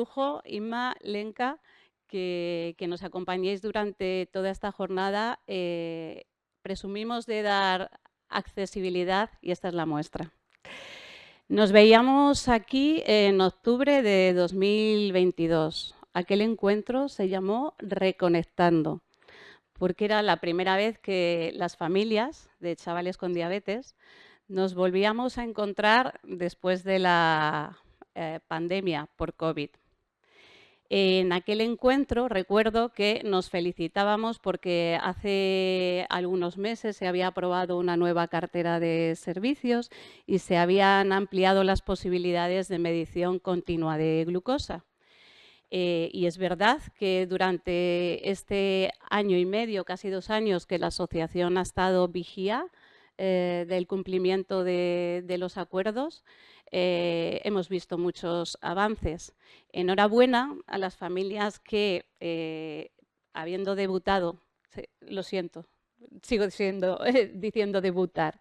lujo, Inma, Lenka, que nos acompañéis durante toda esta jornada. Presumimos de dar accesibilidad y esta es la muestra. Nos veíamos aquí en octubre de 2022. Aquel encuentro se llamó Reconectando, porque era la primera vez que las familias de chavales con diabetes nos volvíamos a encontrar después de la pandemia por COVID. En aquel encuentro recuerdo que nos felicitábamos porque hace algunos meses se había aprobado una nueva cartera de servicios y se habían ampliado las posibilidades de medición continua de glucosa. Y es verdad que durante este año y medio, casi 2 años, que la asociación ha estado vigía del cumplimiento de los acuerdos, hemos visto muchos avances. Enhorabuena a las familias que, habiendo debutado, lo siento, sigo diciendo debutar,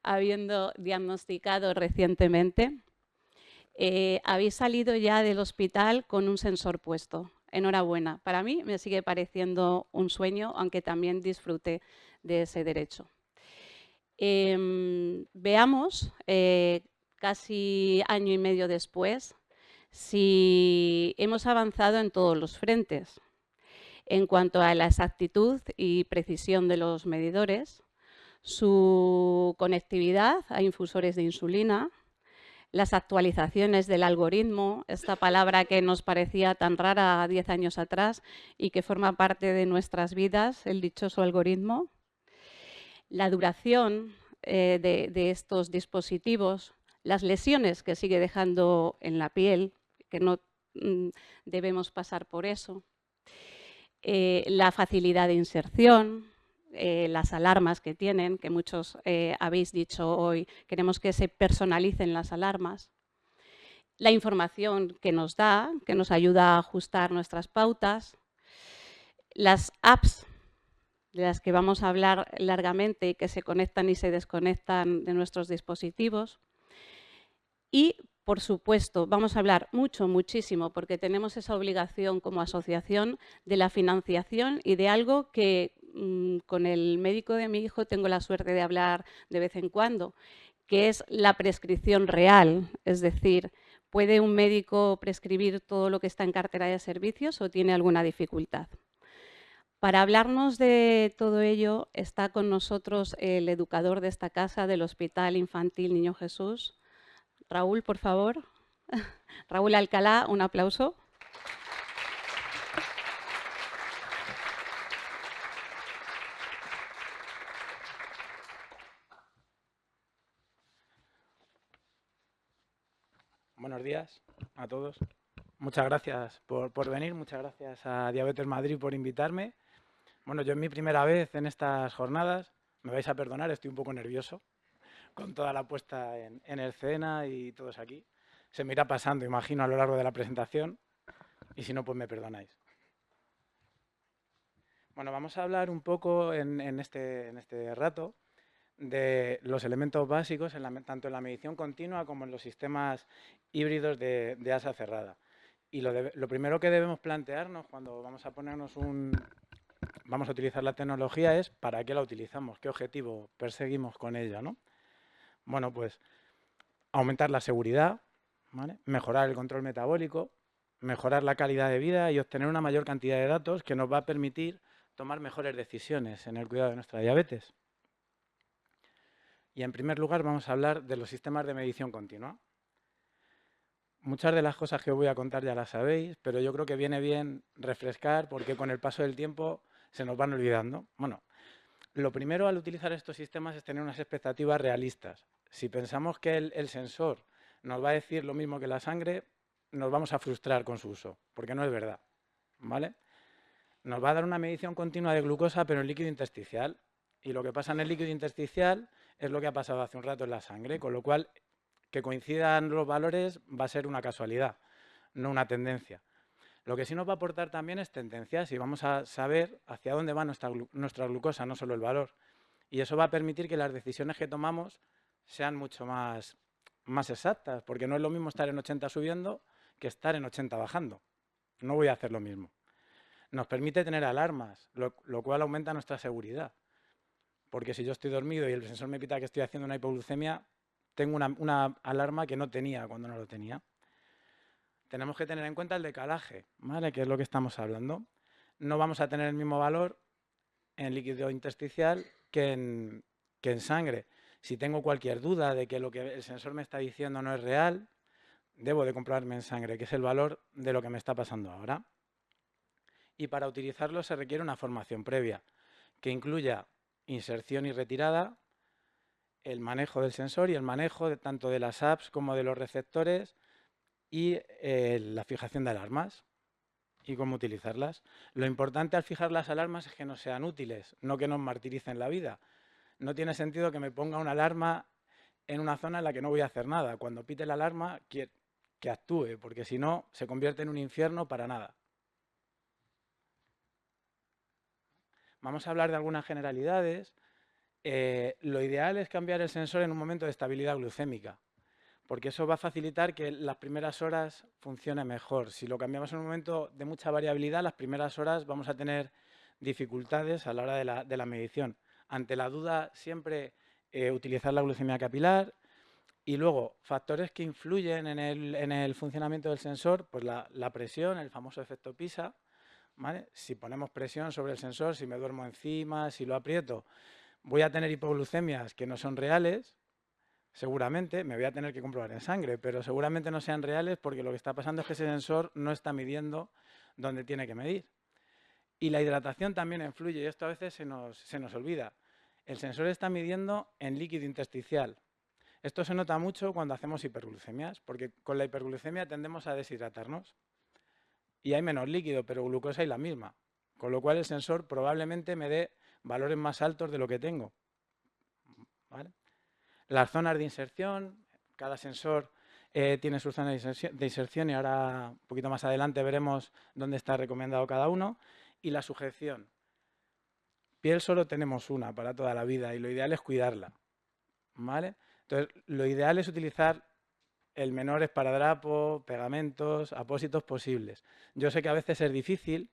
habiendo diagnosticado recientemente, habéis salido ya del hospital con un sensor puesto. Enhorabuena. Para mí me sigue pareciendo un sueño, aunque también disfruté de ese derecho. Veamos, casi año y medio después, si hemos avanzado en todos los frentes. En cuanto a la exactitud y precisión de los medidores, su conectividad a infusores de insulina, las actualizaciones del algoritmo, esta palabra que nos parecía tan rara 10 años atrás y que forma parte de nuestras vidas, el dichoso algoritmo. La duración de estos dispositivos, las lesiones que sigue dejando en la piel, que no debemos pasar por eso. La facilidad de inserción, las alarmas que tienen, que muchos habéis dicho hoy, queremos que se personalicen las alarmas. La información que nos da, que nos ayuda a ajustar nuestras pautas. Las apps, de las que vamos a hablar largamente y que se conectan y se desconectan de nuestros dispositivos. Y, por supuesto, vamos a hablar muchísimo, porque tenemos esa obligación como asociación de la financiación y de algo que con el médico de mi hijo tengo la suerte de hablar de vez en cuando, que es la prescripción real. Es decir, ¿puede un médico prescribir todo lo que está en cartera de servicios o tiene alguna dificultad? Para hablarnos de todo ello está con nosotros el educador de esta casa del Hospital Infantil Niño Jesús. Raúl, por favor. Raúl Alcalá, un aplauso. Buenos días a todos. Muchas gracias por venir, muchas gracias a Diabetes Madrid por invitarme. Bueno, yo es mi primera vez en estas jornadas, me vais a perdonar, estoy un poco nervioso con toda la puesta en escena y todos aquí. Se me irá pasando, imagino, a lo largo de la presentación y si no, pues me perdonáis. Bueno, vamos a hablar un poco en este rato de los elementos básicos, tanto en la medición continua como en los sistemas híbridos de asa cerrada. Y lo primero que debemos plantearnos cuando vamos a utilizar la tecnología es ¿para qué la utilizamos? ¿Qué objetivo perseguimos con ella, ¿no? Bueno, pues aumentar la seguridad, ¿vale? Mejorar el control metabólico, mejorar la calidad de vida y obtener una mayor cantidad de datos que nos va a permitir tomar mejores decisiones en el cuidado de nuestra diabetes. Y en primer lugar vamos a hablar de los sistemas de medición continua. Muchas de las cosas que os voy a contar ya las sabéis, pero yo creo que viene bien refrescar porque con el paso del tiempo se nos van olvidando. Bueno, lo primero al utilizar estos sistemas es tener unas expectativas realistas. Si pensamos que el sensor nos va a decir lo mismo que la sangre, nos vamos a frustrar con su uso, porque no es verdad, ¿vale? Nos va a dar una medición continua de glucosa, pero en líquido intersticial. Y lo que pasa en el líquido intersticial es lo que ha pasado hace un rato en la sangre, con lo cual que coincidan los valores va a ser una casualidad, no una tendencia. Lo que sí nos va a aportar también es tendencias y vamos a saber hacia dónde va nuestra glucosa, no solo el valor. Y eso va a permitir que las decisiones que tomamos sean mucho más exactas, porque no es lo mismo estar en 80 subiendo que estar en 80 bajando. No voy a hacer lo mismo. Nos permite tener alarmas, lo cual aumenta nuestra seguridad. Porque si yo estoy dormido y el sensor me pita que estoy haciendo una hipoglucemia, tengo una alarma que no tenía cuando no lo tenía. Tenemos que tener en cuenta el decalaje, ¿vale? Que es lo que estamos hablando. No vamos a tener el mismo valor en líquido intersticial que en sangre. Si tengo cualquier duda de que lo que el sensor me está diciendo no es real, debo de comprobarme en sangre, que es el valor de lo que me está pasando ahora. Y para utilizarlo se requiere una formación previa, que incluya inserción y retirada, el manejo del sensor y el manejo tanto de las apps como de los receptores y la fijación de alarmas y cómo utilizarlas. Lo importante al fijar las alarmas es que no sean útiles, no que nos martiricen la vida. No tiene sentido que me ponga una alarma en una zona en la que no voy a hacer nada. Cuando pite la alarma, que actúe, porque si no, se convierte en un infierno para nada. Vamos a hablar de algunas generalidades. Lo ideal es cambiar el sensor en un momento de estabilidad glucémica, porque eso va a facilitar que las primeras horas funcione mejor. Si lo cambiamos en un momento de mucha variabilidad, las primeras horas vamos a tener dificultades a la hora de la medición. Ante la duda, siempre utilizar la glucemia capilar. Y luego, factores que influyen en el funcionamiento del sensor, pues la presión, el famoso efecto PISA, ¿vale? Si ponemos presión sobre el sensor, si me duermo encima, si lo aprieto, voy a tener hipoglucemias que no son reales, seguramente, me voy a tener que comprobar en sangre, pero seguramente no sean reales porque lo que está pasando es que ese sensor no está midiendo donde tiene que medir. Y la hidratación también influye, y esto a veces se nos olvida. El sensor está midiendo en líquido intersticial. Esto se nota mucho cuando hacemos hiperglucemias, porque con la hiperglucemia tendemos a deshidratarnos y hay menos líquido, pero glucosa hay la misma, con lo cual el sensor probablemente me dé valores más altos de lo que tengo, ¿vale? Las zonas de inserción, cada sensor tiene sus zonas de inserción y ahora un poquito más adelante veremos dónde está recomendado cada uno. Y la sujeción. Piel solo tenemos una para toda la vida y lo ideal es cuidarla, ¿vale? Entonces, lo ideal es utilizar el menor esparadrapo, pegamentos, apósitos posibles. Yo sé que a veces es difícil.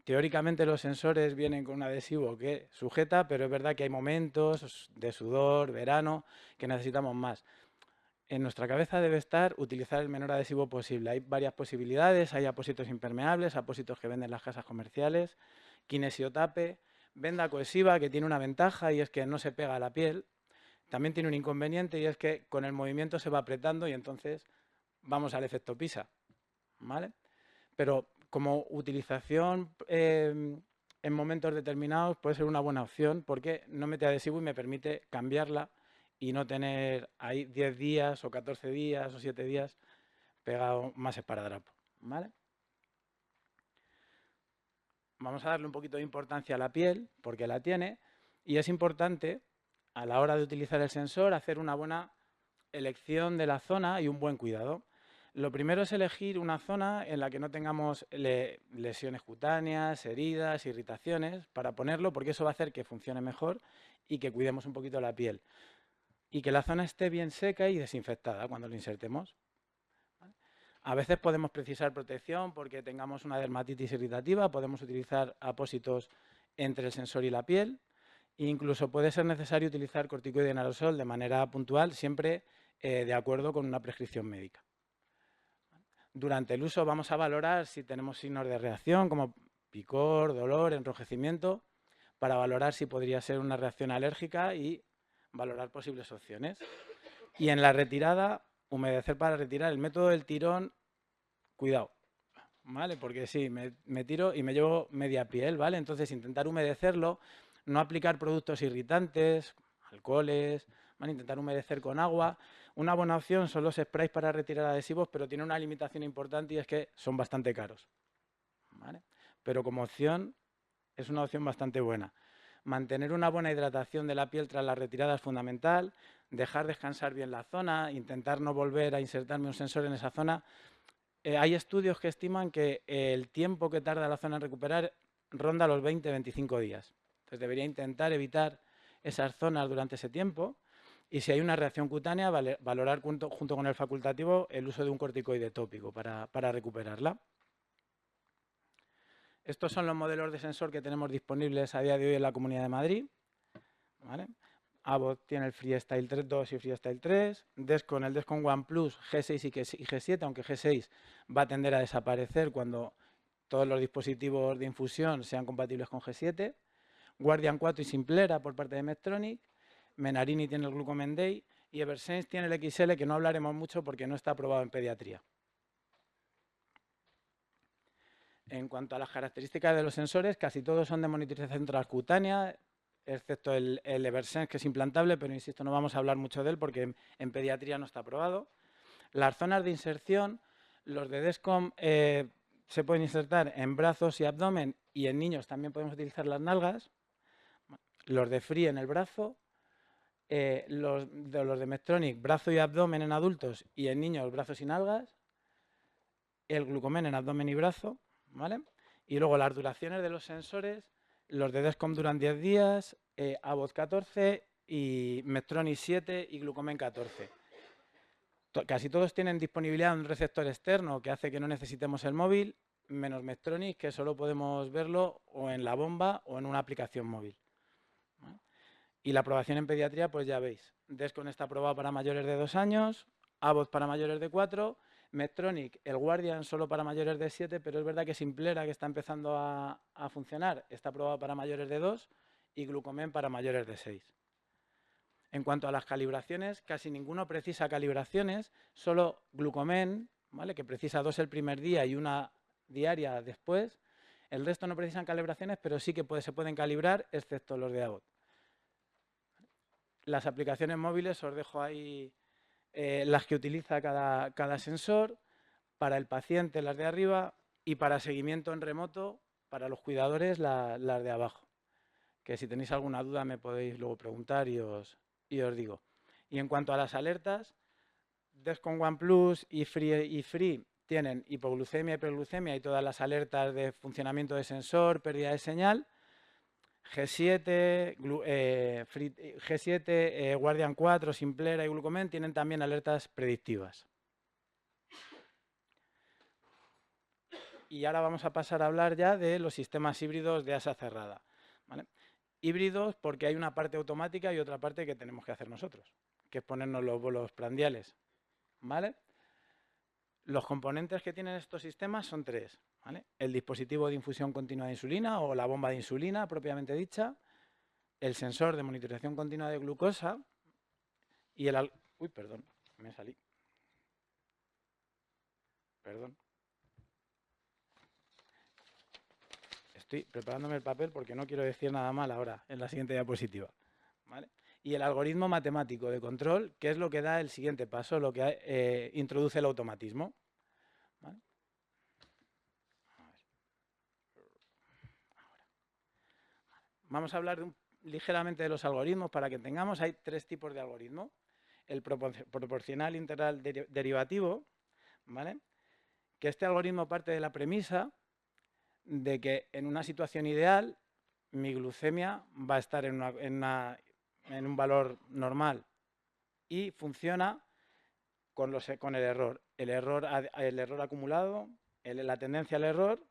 Teóricamente los sensores vienen con un adhesivo que sujeta, pero es verdad que hay momentos de sudor, verano, que necesitamos más. En nuestra cabeza debe estar utilizar el menor adhesivo posible. Hay varias posibilidades, hay apósitos impermeables, apósitos que venden las casas comerciales, kinesiotape, venda cohesiva, que tiene una ventaja y es que no se pega a la piel. También tiene un inconveniente y es que con el movimiento se va apretando y entonces vamos al efecto PISA, ¿vale? Pero como utilización en momentos determinados puede ser una buena opción porque no mete adhesivo y me permite cambiarla y no tener ahí 10 días o 14 días o 7 días pegado más esparadrapo, ¿vale? Vamos a darle un poquito de importancia a la piel porque la tiene y es importante a la hora de utilizar el sensor hacer una buena elección de la zona y un buen cuidado. Lo primero es elegir una zona en la que no tengamos lesiones cutáneas, heridas, irritaciones, para ponerlo, porque eso va a hacer que funcione mejor y que cuidemos un poquito la piel. Y que la zona esté bien seca y desinfectada cuando lo insertemos. A veces podemos precisar protección porque tengamos una dermatitis irritativa, podemos utilizar apósitos entre el sensor y la piel. E incluso puede ser necesario utilizar corticoide en aerosol de manera puntual, siempre de acuerdo con una prescripción médica. Durante el uso vamos a valorar si tenemos signos de reacción como picor, dolor, enrojecimiento, para valorar si podría ser una reacción alérgica y valorar posibles opciones. Y en la retirada, humedecer para retirar. El método del tirón, cuidado, ¿vale? Porque sí, me tiro y me llevo media piel, ¿vale? Entonces intentar humedecerlo, no aplicar productos irritantes, alcoholes, ¿vale? Intentar humedecer con agua. Una buena opción son los sprays para retirar adhesivos, pero tiene una limitación importante y es que son bastante caros, ¿vale? Pero como opción es una opción bastante buena. Mantener una buena hidratación de la piel tras la retirada es fundamental, dejar descansar bien la zona, intentar no volver a insertarme un sensor en esa zona. Hay estudios que estiman que el tiempo que tarda la zona en recuperar ronda los 20-25 días. Entonces debería intentar evitar esas zonas durante ese tiempo Y si hay una reacción cutánea, valorar junto con el facultativo el uso de un corticoide tópico para recuperarla. Estos son los modelos de sensor que tenemos disponibles a día de hoy en la Comunidad de Madrid. ¿Vale? Abbott tiene el FreeStyle 2 y FreeStyle 3. Descon, el Descon One Plus, G6 y G7, aunque G6 va a tender a desaparecer cuando todos los dispositivos de infusión sean compatibles con G7. Guardian 4 y Simplera por parte de Medtronic. Menarini tiene el Glucomen Day y Eversense tiene el XL, que no hablaremos mucho porque no está aprobado en pediatría. En cuanto a las características de los sensores, casi todos son de monitorización transcutánea, excepto el Eversense, que es implantable, pero insisto, no vamos a hablar mucho de él porque en pediatría no está aprobado. Las zonas de inserción, los de Descom se pueden insertar en brazos y abdomen, y en niños también podemos utilizar las nalgas. Los de Free en el brazo, los de Medtronic, brazo y abdomen en adultos, y en niños brazos y nalgas. El Glucomen en abdomen y brazo, ¿vale? Y luego las duraciones de los sensores, los de Descom duran 10 días, Abbott 14 y Medtronic 7 y Glucomen 14. Casi todos tienen disponibilidad de un receptor externo que hace que no necesitemos el móvil, menos Medtronic, que solo podemos verlo o en la bomba o en una aplicación móvil. ¿Vale? Y la aprobación en pediatría, pues ya veis, Descom está aprobado para mayores de 2 años, Abbott para mayores de 4, Medtronic, el Guardian solo para mayores de 7, pero es verdad que Simplera, que está empezando a funcionar, está aprobado para mayores de 2 y Glucomen para mayores de 6. En cuanto a las calibraciones, casi ninguno precisa calibraciones, solo Glucomen, ¿vale?, que precisa 2 el primer día y 1 diaria después. El resto no precisan calibraciones, pero sí que se pueden calibrar, excepto los de Abbott. Las aplicaciones móviles os dejo ahí las que utiliza cada sensor, para el paciente las de arriba y para seguimiento en remoto, para los cuidadores las de abajo. Que si tenéis alguna duda me podéis luego preguntar y os digo. Y en cuanto a las alertas, Descom One Plus y Free tienen hipoglucemia, hiperglucemia y todas las alertas de funcionamiento de sensor, pérdida de señal. G7, Guardian 4, Simplera y Glucomen tienen también alertas predictivas. Y ahora vamos a pasar a hablar ya de los sistemas híbridos de asa cerrada. ¿Vale? Híbridos porque hay una parte automática y otra parte que tenemos que hacer nosotros, que es ponernos los bolos prandiales. ¿Vale? Los componentes que tienen estos sistemas son 3. ¿Vale? El dispositivo de infusión continua de insulina o la bomba de insulina propiamente dicha, el sensor de monitorización continua de glucosa y el... Uy, perdón, me salí. Perdón. Estoy preparándome el papel porque no quiero decir nada mal ahora, en la siguiente diapositiva. ¿Vale? Y el algoritmo matemático de control, que es lo que da el siguiente paso, lo que introduce el automatismo. ¿Vale? Vamos a hablar ligeramente de los algoritmos para que tengamos. Hay 3 tipos de algoritmos. El proporcional integral derivativo, ¿vale?, que este algoritmo parte de la premisa de que en una situación ideal mi glucemia va a estar en un valor normal y funciona con el error. El error acumulado, la tendencia al error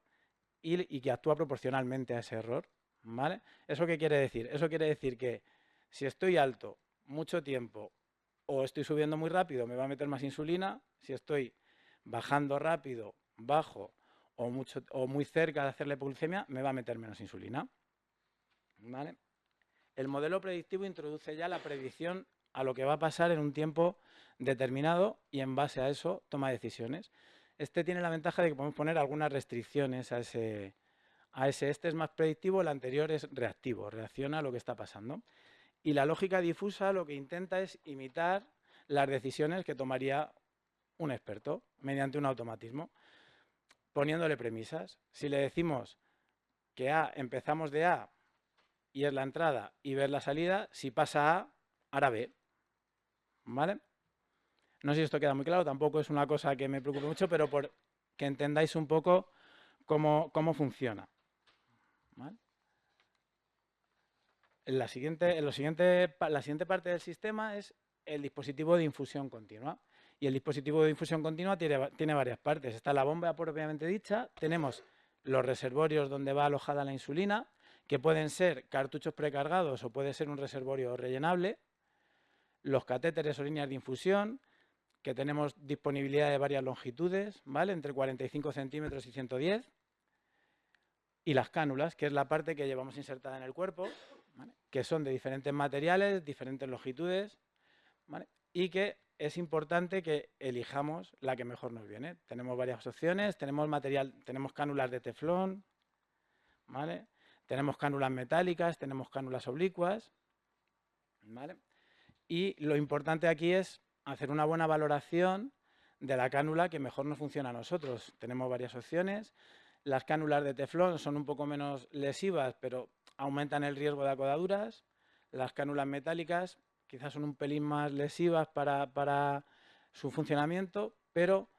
y que actúa proporcionalmente a ese error. ¿Vale? ¿Eso qué quiere decir? Eso quiere decir que si estoy alto mucho tiempo o estoy subiendo muy rápido, me va a meter más insulina. Si estoy bajando rápido, bajo o muy cerca de hacer la hipoglucemia, me va a meter menos insulina. ¿Vale? El modelo predictivo introduce ya la predicción a lo que va a pasar en un tiempo determinado y en base a eso toma decisiones. Este tiene la ventaja de que podemos poner algunas restricciones a ese. Este es más predictivo, el anterior es reactivo, reacciona a lo que está pasando. Y la lógica difusa lo que intenta es imitar las decisiones que tomaría un experto mediante un automatismo, poniéndole premisas. Si le decimos que empezamos de A y es la entrada y B es la salida, si pasa A, hará B. ¿Vale? No sé si esto queda muy claro, tampoco es una cosa que me preocupe mucho, pero por que entendáis un poco cómo funciona. ¿Vale? La siguiente parte del sistema es el dispositivo de infusión continua. Y el dispositivo de infusión continua tiene varias partes. Está la bomba propiamente dicha, tenemos los reservorios donde va alojada la insulina, que pueden ser cartuchos precargados o puede ser un reservorio rellenable, los catéteres o líneas de infusión, que tenemos disponibilidad de varias longitudes, ¿vale? Entre 45 centímetros y 110, y las cánulas, que es la parte que llevamos insertada en el cuerpo, ¿vale? Que son de diferentes materiales, diferentes longitudes, ¿vale? Y que es importante que elijamos la que mejor nos viene. Tenemos varias opciones, tenemos cánulas de teflón, ¿vale? Tenemos cánulas metálicas, tenemos cánulas oblicuas, ¿vale? Y lo importante aquí es hacer una buena valoración de la cánula que mejor nos funciona a nosotros. Tenemos varias opciones. Las cánulas de teflón son un poco menos lesivas, pero aumentan el riesgo de acodaduras. Las cánulas metálicas quizás son un pelín más lesivas para su funcionamiento, pero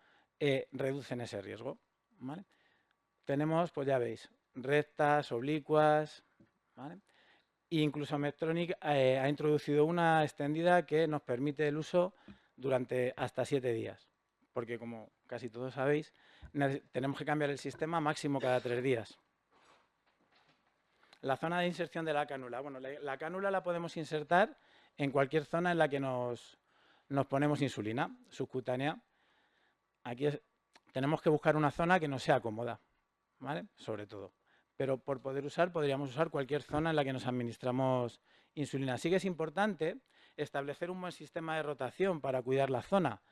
reducen ese riesgo, ¿vale? Tenemos, pues ya veis, rectas, oblicuas, ¿vale? E incluso Medtronic ha introducido una extendida que nos permite el uso durante hasta 7 días, porque como casi todos sabéis, tenemos que cambiar el sistema máximo cada 3 días. La zona de inserción de la cánula. Bueno, la cánula la podemos insertar en cualquier zona en la que nos ponemos insulina subcutánea. Aquí tenemos que buscar una zona que nos sea cómoda, ¿vale? Sobre todo. Pero por podríamos usar cualquier zona en la que nos administramos insulina. Sí que es importante establecer un buen sistema de rotación para cuidar la zona,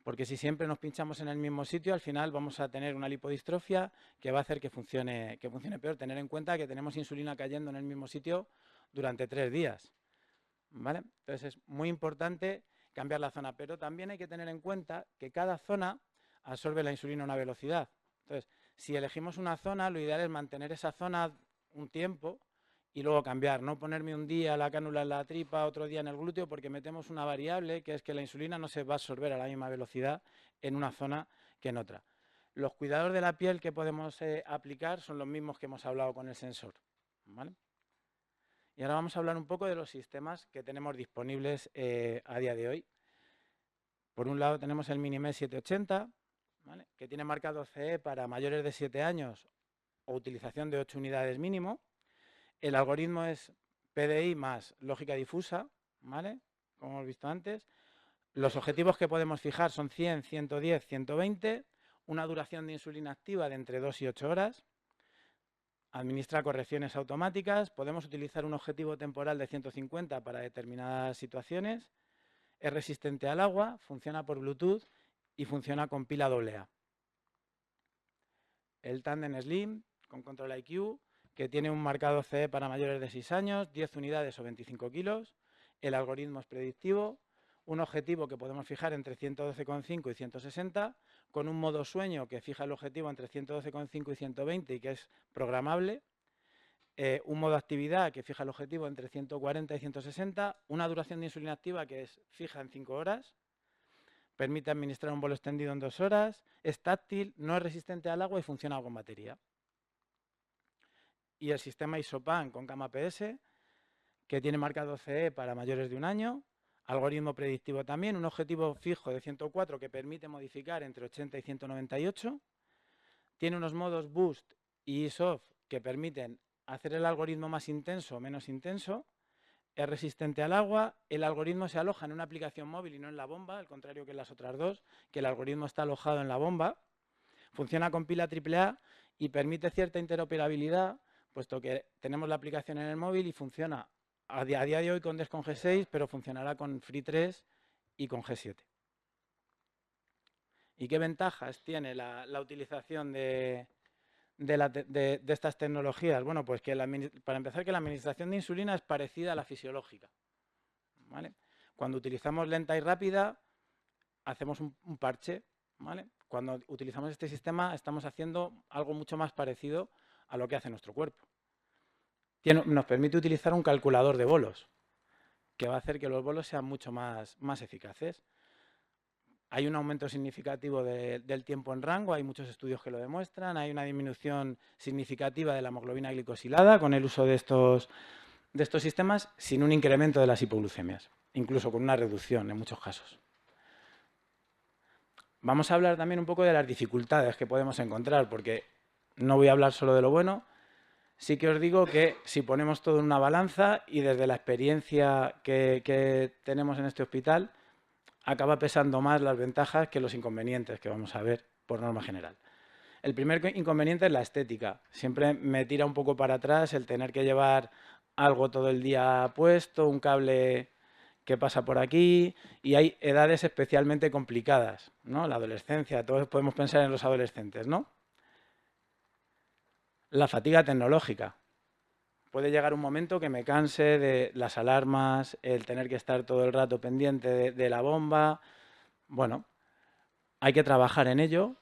porque si siempre nos pinchamos en el mismo sitio, al final vamos a tener una lipodistrofia que va a hacer que funcione peor. Tener en cuenta que tenemos insulina cayendo en el mismo sitio durante 3 días, ¿vale? Entonces es muy importante cambiar la zona, pero también hay que tener en cuenta que cada zona absorbe la insulina a una velocidad. Entonces, si elegimos una zona, lo ideal es mantener esa zona un tiempo y luego cambiar. No ponerme un día la cánula en la tripa, otro día en el glúteo, porque metemos una variable que es que la insulina no se va a absorber a la misma velocidad en una zona que en otra. Los cuidados de la piel que podemos aplicar son los mismos que hemos hablado con el sensor, ¿vale? Y ahora vamos a hablar un poco de los sistemas que tenemos disponibles a día de hoy. Por un lado tenemos el Minimed 780, ¿vale? Que tiene marcado CE para mayores de 7 años o utilización de 8 unidades mínimo. El algoritmo es PDI más lógica difusa, ¿vale? Como hemos visto antes. Los objetivos que podemos fijar son 100, 110, 120, una duración de insulina activa de entre 2 y 8 horas. Administra correcciones automáticas. Podemos utilizar un objetivo temporal de 150 para determinadas situaciones. Es resistente al agua, funciona por Bluetooth y funciona con pila AA. El Tandem Slim con Control IQ, que tiene un marcado CE para mayores de 6 años, 10 unidades o 25 kilos. El algoritmo es predictivo. Un objetivo que podemos fijar entre 112,5 y 160, con un modo sueño que fija el objetivo entre 112,5 y 120 y que es programable. Un modo actividad que fija el objetivo entre 140 y 160, una duración de insulina activa que es fija en 5 horas, permite administrar un bolo extendido en 2 horas, es táctil, no es resistente al agua y funciona con batería. Y el sistema Isopan con cama PS, que tiene marcado CE para mayores de 1 año, algoritmo predictivo también, un objetivo fijo de 104 que permite modificar entre 80 y 198, tiene unos modos Boost y Ease-Off que permiten hacer el algoritmo más intenso o menos intenso, es resistente al agua, el algoritmo se aloja en una aplicación móvil y no en la bomba, al contrario que en las otras dos, que el algoritmo está alojado en la bomba, funciona con pila AAA y permite cierta interoperabilidad, puesto que tenemos la aplicación en el móvil y funciona a día de hoy con Descon G6, pero funcionará con Free 3 y con G7. ¿Y qué ventajas tiene la utilización de estas tecnologías? Bueno, pues que para empezar que la administración de insulina es parecida a la fisiológica, ¿vale? Cuando utilizamos lenta y rápida, hacemos un parche, ¿vale? Cuando utilizamos este sistema estamos haciendo algo mucho más parecido a lo que hace nuestro cuerpo. Nos permite utilizar un calculador de bolos, que va a hacer que los bolos sean mucho más eficaces. Hay un aumento significativo del tiempo en rango, hay muchos estudios que lo demuestran, hay una disminución significativa de la hemoglobina glicosilada con el uso de estos sistemas sin un incremento de las hipoglucemias. incluso con una reducción en muchos casos. Vamos a hablar también un poco de las dificultades que podemos encontrar, porque no voy a hablar solo de lo bueno. Sí que os digo que si ponemos todo en una balanza y desde la experiencia que tenemos en este hospital, acaba pesando más las ventajas que los inconvenientes que vamos a ver por norma general. El primer inconveniente es la estética. Siempre me tira un poco para atrás el tener que llevar algo todo el día puesto, un cable que pasa por aquí, y hay edades especialmente complicadas, ¿no? La adolescencia, todos podemos pensar en los adolescentes, ¿no? La fatiga tecnológica. Puede llegar un momento que me canse de las alarmas, el tener que estar todo el rato pendiente de la bomba. Bueno, hay que trabajar en ello.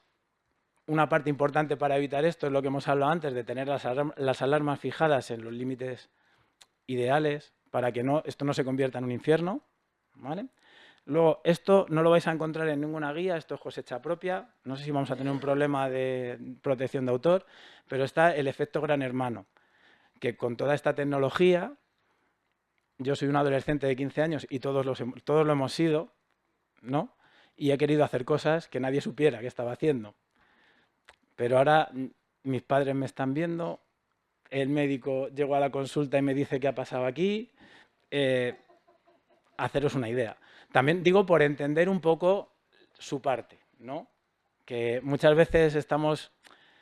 Una parte importante para evitar esto es lo que hemos hablado antes, de tener las alarmas fijadas en los límites ideales para que esto no se convierta en un infierno, ¿vale? Luego, esto no lo vais a encontrar en ninguna guía, esto es cosecha propia. No sé si vamos a tener un problema de protección de autor, pero está el efecto gran hermano, que con toda esta tecnología, yo soy un adolescente de 15 años y todos lo hemos sido, ¿no? Y he querido hacer cosas que nadie supiera que estaba haciendo. Pero ahora mis padres me están viendo, el médico llegó a la consulta y me dice qué ha pasado aquí. Haceros una idea. También digo por entender un poco su parte, ¿no? Que muchas veces estamos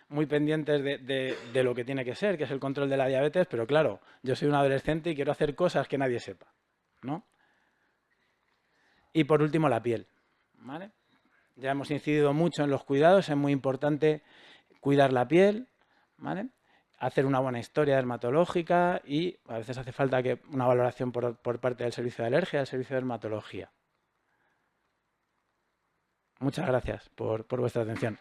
muy pendientes de lo que tiene que ser, que es el control de la diabetes, pero claro, yo soy un adolescente y quiero hacer cosas que nadie sepa, ¿no? Y por último, la piel, ¿vale? Ya hemos incidido mucho en los cuidados, es muy importante cuidar la piel, ¿vale? Hacer una buena historia dermatológica y a veces hace falta una valoración por parte del servicio de alergia, del servicio de dermatología. Muchas gracias por vuestra atención.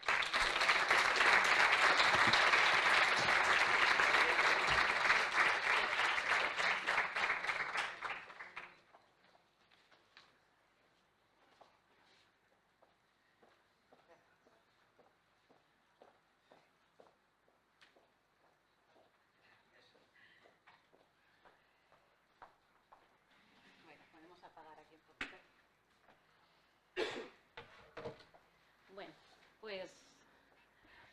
Bueno, pues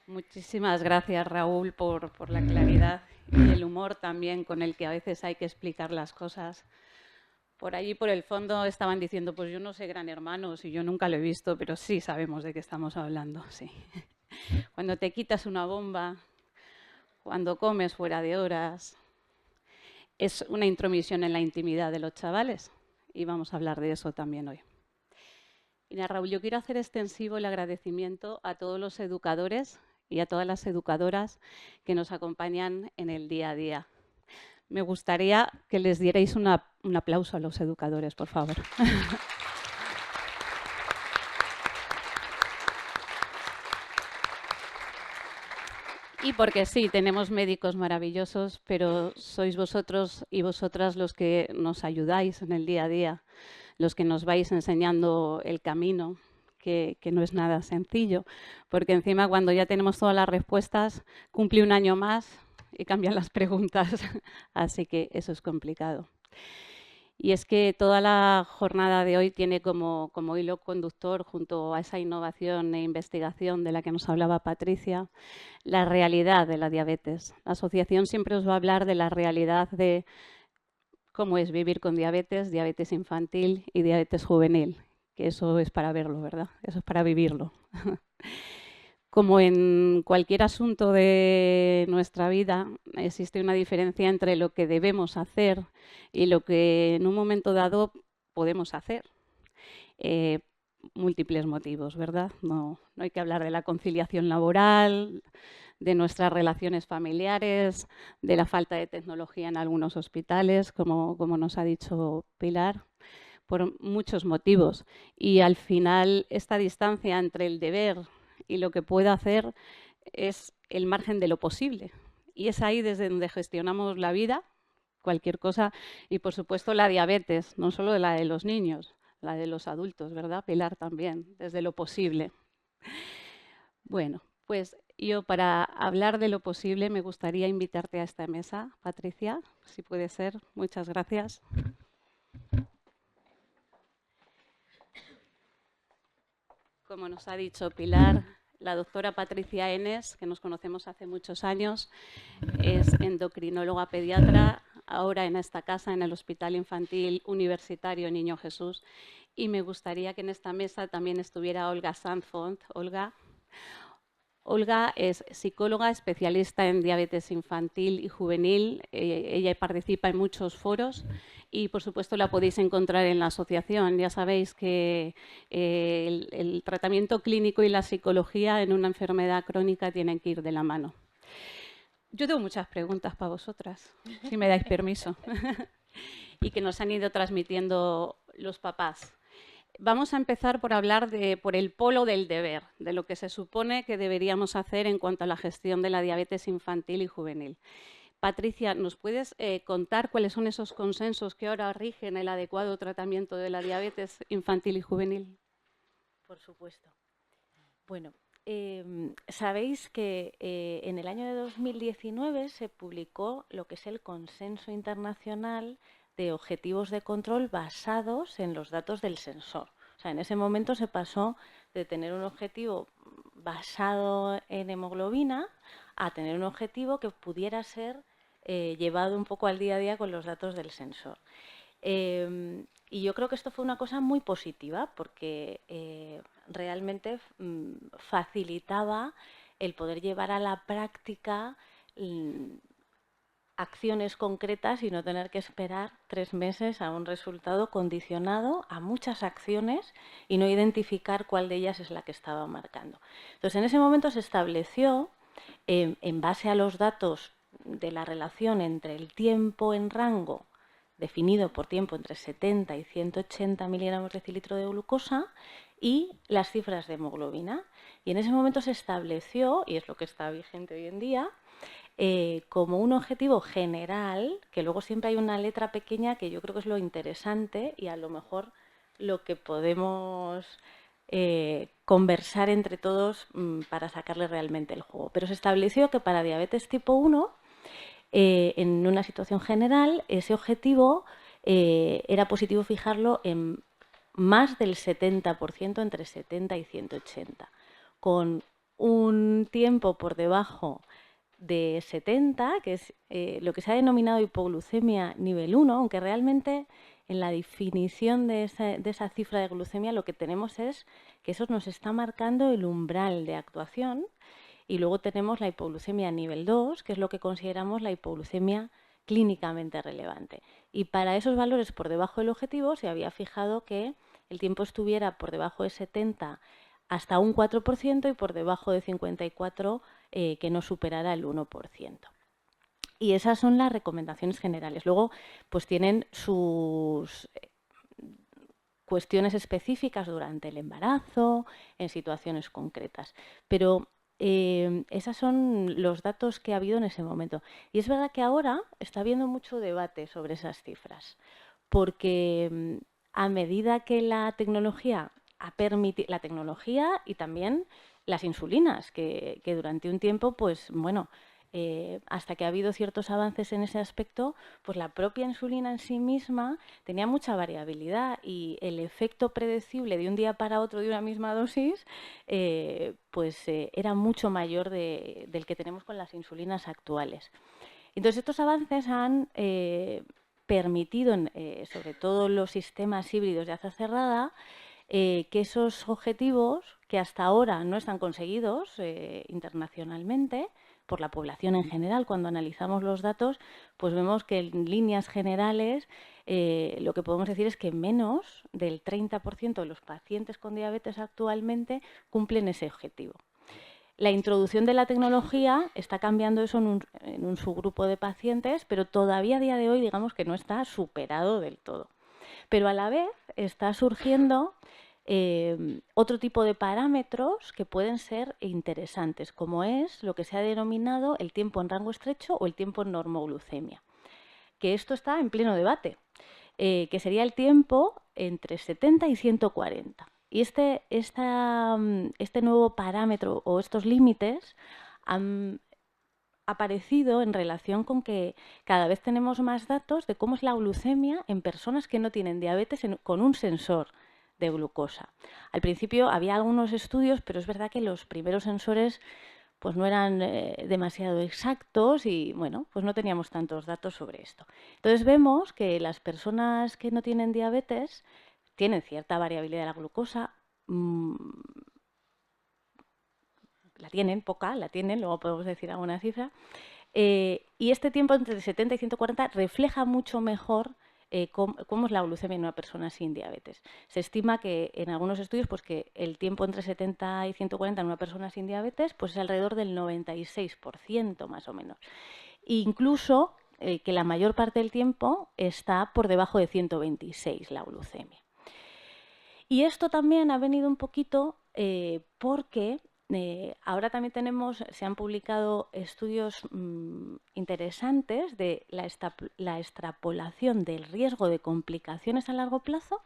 muchísimas gracias, Raúl, por la claridad y el humor también con el que a veces hay que explicar las cosas. Por allí, por el fondo, estaban diciendo, pues yo no sé Gran Hermano, si yo nunca lo he visto, pero sí sabemos de qué estamos hablando, sí. Cuando te quitas una bomba, cuando comes fuera de horas, es una intromisión en la intimidad de los chavales y vamos a hablar de eso también hoy. Mira, Raúl, yo quiero hacer extensivo el agradecimiento a todos los educadores y a todas las educadoras que nos acompañan en el día a día. Me gustaría que les dierais un aplauso a los educadores, por favor. Y porque sí, tenemos médicos maravillosos, pero sois vosotros y vosotras los que nos ayudáis en el día a día, los que nos vais enseñando el camino, que no es nada sencillo, porque encima cuando ya tenemos todas las respuestas, cumple un año más y cambian las preguntas, así que eso es complicado. Y es que toda la jornada de hoy tiene como hilo conductor, junto a esa innovación e investigación de la que nos hablaba Patricia, la realidad de la diabetes. La asociación siempre os va a hablar de la realidad de cómo es vivir con diabetes, diabetes infantil y diabetes juvenil, que eso es para verlo, ¿verdad? Eso es para vivirlo. Como en cualquier asunto de nuestra vida, existe una diferencia entre lo que debemos hacer y lo que en un momento dado podemos hacer. Múltiples motivos, ¿verdad? No hay que hablar de la conciliación laboral, de nuestras relaciones familiares, de la falta de tecnología en algunos hospitales, como nos ha dicho Pilar, por muchos motivos. Y al final, esta distancia entre el deber y lo que puedo hacer es el margen de lo posible. Y es ahí desde donde gestionamos la vida, cualquier cosa, y por supuesto la diabetes, no solo la de los niños, la de los adultos, ¿verdad, Pilar? También, desde lo posible. Bueno, pues yo para hablar de lo posible me gustaría invitarte a esta mesa, Patricia, si puede ser. Muchas gracias. Como nos ha dicho Pilar, la doctora Patricia Enes, que nos conocemos hace muchos años, es endocrinóloga pediatra, ahora en esta casa, en el Hospital Infantil Universitario Niño Jesús. Y me gustaría que en esta mesa también estuviera Olga Sanfont. Olga es psicóloga especialista en diabetes infantil y juvenil. Ella participa en muchos foros y, por supuesto, la podéis encontrar en la asociación. Ya sabéis que el tratamiento clínico y la psicología en una enfermedad crónica tienen que ir de la mano. Yo tengo muchas preguntas para vosotras, si me dais permiso, y que nos han ido transmitiendo los papás. Vamos a empezar por hablar por el polo del deber, de lo que se supone que deberíamos hacer en cuanto a la gestión de la diabetes infantil y juvenil. Patricia, ¿nos puedes contar cuáles son esos consensos que ahora rigen el adecuado tratamiento de la diabetes infantil y juvenil? Por supuesto. Bueno, sabéis que en el año de 2019 se publicó lo que es el Consenso Internacional de Objetivos de Control basados en los datos del sensor. O sea, en ese momento se pasó de tener un objetivo basado en hemoglobina a tener un objetivo que pudiera ser llevado un poco al día a día con los datos del sensor. Y yo creo que esto fue una cosa muy positiva porque realmente facilitaba el poder llevar a la práctica acciones concretas y no tener que esperar 3 meses a un resultado condicionado a muchas acciones y no identificar cuál de ellas es la que estaba marcando. Entonces, en ese momento se estableció, en base a los datos de la relación entre el tiempo en rango definido por tiempo entre 70 y 180 miligramos de cilitro de glucosa y las cifras de hemoglobina. Y en ese momento se estableció, y es lo que está vigente hoy en día, como un objetivo general, que luego siempre hay una letra pequeña que yo creo que es lo interesante y a lo mejor lo que podemos conversar entre todos para sacarle realmente el juego. Pero se estableció que para diabetes tipo 1, en una situación general, ese objetivo era positivo fijarlo en más del 70%, entre 70 y 180, con un tiempo por debajo de 70, que es lo que se ha denominado hipoglucemia nivel 1, aunque realmente en la definición de esa cifra de glucemia lo que tenemos es que eso nos está marcando el umbral de actuación. Y luego tenemos la hipoglucemia nivel 2, que es lo que consideramos la hipoglucemia clínicamente relevante. Y para esos valores por debajo del objetivo se había fijado que el tiempo estuviera por debajo de 70 hasta un 4% y por debajo de 54 que no superara el 1%. Y esas son las recomendaciones generales. Luego, pues tienen sus cuestiones específicas durante el embarazo, en situaciones concretas. Pero esos son los datos que ha habido en ese momento. Y es verdad que ahora está habiendo mucho debate sobre esas cifras, porque a medida que la tecnología ha permitido, la tecnología y también las insulinas, que durante un tiempo, pues bueno, hasta que ha habido ciertos avances en ese aspecto, pues la propia insulina en sí misma tenía mucha variabilidad y el efecto predecible de un día para otro de una misma dosis era mucho mayor del que tenemos con las insulinas actuales. Entonces, estos avances han permitido, sobre todo los sistemas híbridos de asa cerrada, que esos objetivos que hasta ahora no están conseguidos internacionalmente, por la población en general, cuando analizamos los datos, pues vemos que en líneas generales lo que podemos decir es que menos del 30% de los pacientes con diabetes actualmente cumplen ese objetivo. La introducción de la tecnología está cambiando eso en un subgrupo de pacientes, pero todavía a día de hoy digamos que no está superado del todo. Pero a la vez está surgiendo otro tipo de parámetros que pueden ser interesantes, como es lo que se ha denominado el tiempo en rango estrecho o el tiempo en normoglucemia, que esto está en pleno debate, que sería el tiempo entre 70 y 140. Y este nuevo parámetro o estos límites han aparecido en relación con que cada vez tenemos más datos de cómo es la glucemia en personas que no tienen diabetes con un sensor de glucosa. Al principio había algunos estudios, pero es verdad que los primeros sensores pues no eran demasiado exactos y bueno, pues no teníamos tantos datos sobre esto. Entonces vemos que las personas que no tienen diabetes tienen cierta variabilidad de la glucosa, la tienen, poca, la tienen, luego podemos decir alguna cifra, y este tiempo entre 70 y 140 refleja mucho mejor cómo es la glucemia en una persona sin diabetes. Se estima que en algunos estudios pues, que el tiempo entre 70 y 140 en una persona sin diabetes pues, es alrededor del 96% más o menos. Incluso que la mayor parte del tiempo está por debajo de 126 la glucemia. Y esto también ha venido un poquito porque ahora también se han publicado estudios interesantes de la extrapolación del riesgo de complicaciones a largo plazo,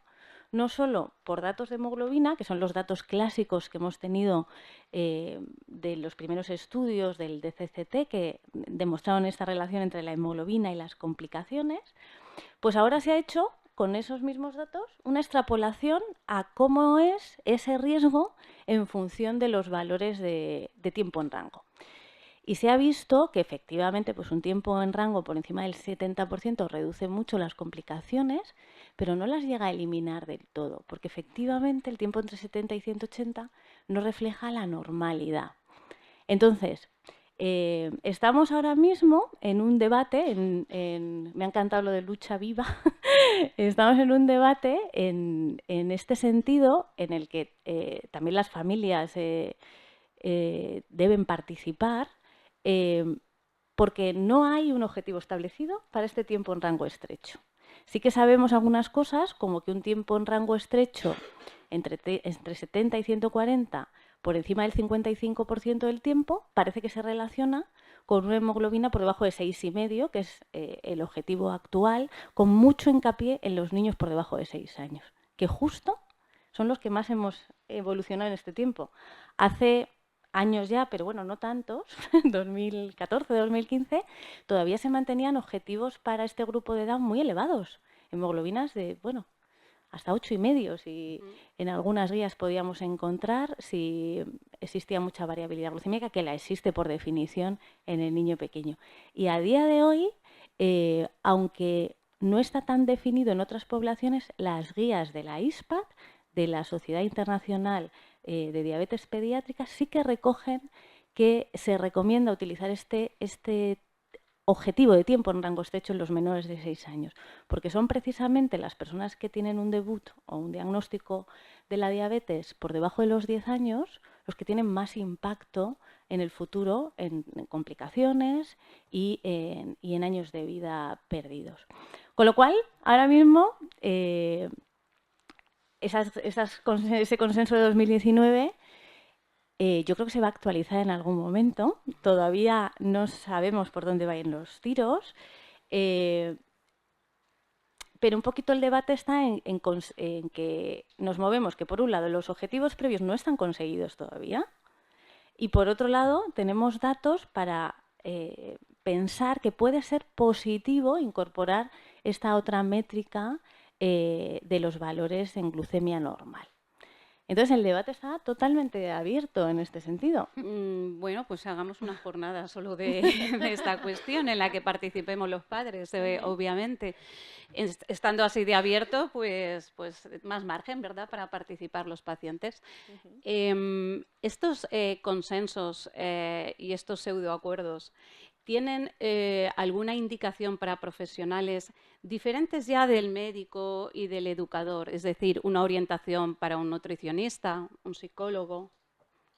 no solo por datos de hemoglobina, que son los datos clásicos que hemos tenido de los primeros estudios del DCCT, que demostraron esta relación entre la hemoglobina y las complicaciones, pues ahora se ha hecho con esos mismos datos una extrapolación a cómo es ese riesgo en función de los valores de tiempo en rango. Y se ha visto que efectivamente pues un tiempo en rango por encima del 70% reduce mucho las complicaciones, pero no las llega a eliminar del todo, porque efectivamente el tiempo entre 70 y 180 no refleja la normalidad. Entonces, estamos ahora mismo en un debate, me ha encantado lo de lucha viva, estamos en un debate en este sentido en el que también las familias deben participar porque no hay un objetivo establecido para este tiempo en rango estrecho. Sí que sabemos algunas cosas, como que un tiempo en rango estrecho entre 70 y 140 por encima del 55% del tiempo, parece que se relaciona con una hemoglobina por debajo de 6,5, que es el objetivo actual, con mucho hincapié en los niños por debajo de 6 años, que justo son los que más hemos evolucionado en este tiempo. Hace años ya, pero bueno, no tantos, 2014, 2015, todavía se mantenían objetivos para este grupo de edad muy elevados, hemoglobinas de, bueno, hasta 8,5, si en algunas guías podíamos encontrar, si existía mucha variabilidad glucémica, que la existe por definición en el niño pequeño. Y a día de hoy, aunque no está tan definido en otras poblaciones, las guías de la ISPAD, de la Sociedad Internacional de Diabetes Pediátrica, sí que recogen que se recomienda utilizar este objetivo de tiempo en rango estrecho en los menores de 6 años, porque son precisamente las personas que tienen un debut o un diagnóstico de la diabetes por debajo de los 10 años los que tienen más impacto en el futuro en complicaciones y en años de vida perdidos. Con lo cual, ahora mismo, ese consenso de 2019 yo creo que se va a actualizar en algún momento. Todavía no sabemos por dónde vayan los tiros, pero un poquito el debate está en que nos movemos, que por un lado los objetivos previos no están conseguidos todavía y por otro lado tenemos datos para pensar que puede ser positivo incorporar esta otra métrica de los valores en glucemia normal. Entonces, el debate está totalmente abierto en este sentido. Bueno, pues hagamos una jornada solo de esta cuestión en la que participemos los padres, obviamente. Estando así de abierto, pues más margen, ¿verdad?, para participar los pacientes. Estos consensos y estos pseudoacuerdos ¿tienen alguna indicación para profesionales diferentes ya del médico y del educador? Es decir, una orientación para un nutricionista, un psicólogo.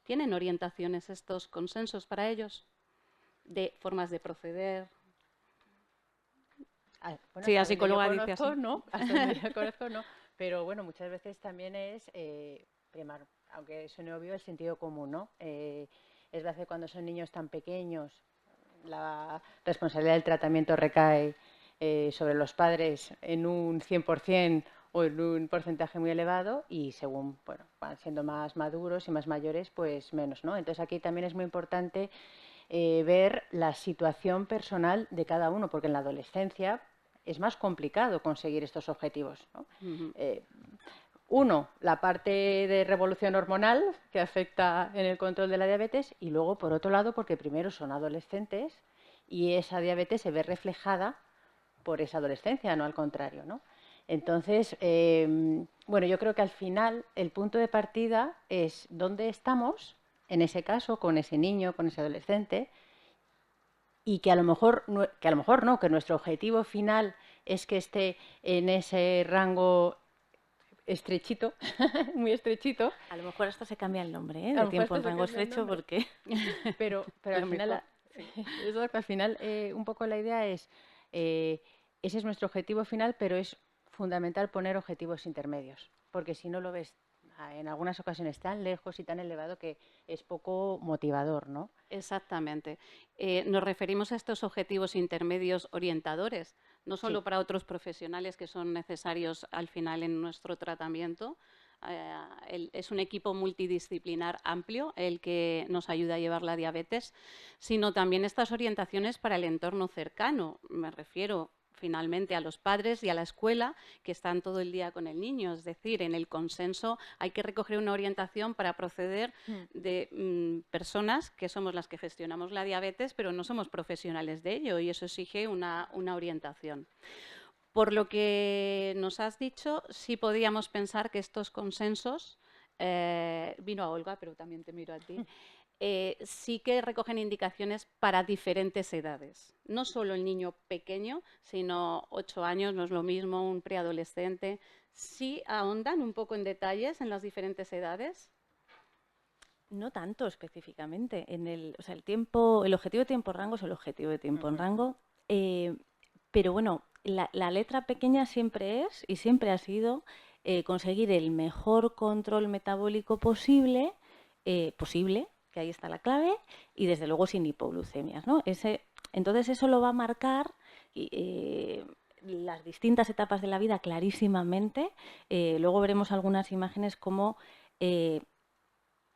¿Tienen orientaciones estos consensos para ellos? De formas de proceder. Bueno, Sí, la psicóloga dice así. No, hasta donde yo conozco no, pero bueno, muchas veces también es, primero, aunque suene obvio, el sentido común, ¿no? Es verdad que cuando son niños tan pequeños, la responsabilidad del tratamiento recae sobre los padres en un 100% o en un porcentaje muy elevado y según van siendo más maduros y más mayores, pues menos, ¿no? Entonces aquí también es muy importante ver la situación personal de cada uno, porque en la adolescencia es más complicado conseguir estos objetivos, ¿no? Uno, la parte de revolución hormonal que afecta en el control de la diabetes y luego, por otro lado, porque primero son adolescentes y esa diabetes se ve reflejada por esa adolescencia, no al contrario, ¿no? Entonces, bueno, yo creo que al final el punto de partida es dónde estamos, en ese caso, con ese niño, con ese adolescente, y que a lo mejor no, que nuestro objetivo final es que esté en ese rango estrechito, muy estrechito. A lo mejor hasta se cambia el nombre, ¿eh? A De lo mejor tiempo hasta en se rango cambia el estrecho, nombre. porque Pero al Lo final, mejor. exacto, al final un poco la idea es, ese es nuestro objetivo final, pero es fundamental poner objetivos intermedios, porque si no lo ves en algunas ocasiones tan lejos y tan elevado que es poco motivador, ¿no? Exactamente. Nos referimos a estos objetivos intermedios orientadores, no solo Sí. para otros profesionales que son necesarios al final en nuestro tratamiento. Es un equipo multidisciplinar amplio el que nos ayuda a llevar la diabetes, sino también estas orientaciones para el entorno cercano. Me refiero finalmente a los padres y a la escuela que están todo el día con el niño. Es decir, en el consenso hay que recoger una orientación para proceder de personas que somos las que gestionamos la diabetes, pero no somos profesionales de ello y eso exige una orientación. Por lo que nos has dicho, sí podíamos pensar que estos consensos, vino a Olga, pero también te miro a ti, sí que recogen indicaciones para diferentes edades. No solo el niño pequeño, sino 8 años, no es lo mismo, un preadolescente. ¿Sí ahondan un poco en detalles en las diferentes edades? no tanto específicamente. O sea, el objetivo de tiempo en rango es el objetivo de tiempo en rango. Pero bueno, la letra pequeña siempre es y siempre ha sido conseguir el mejor control metabólico posible, que ahí está la clave, y desde luego sin hipoglucemias, ¿no? Entonces eso lo va a marcar las distintas etapas de la vida clarísimamente. Luego veremos algunas imágenes como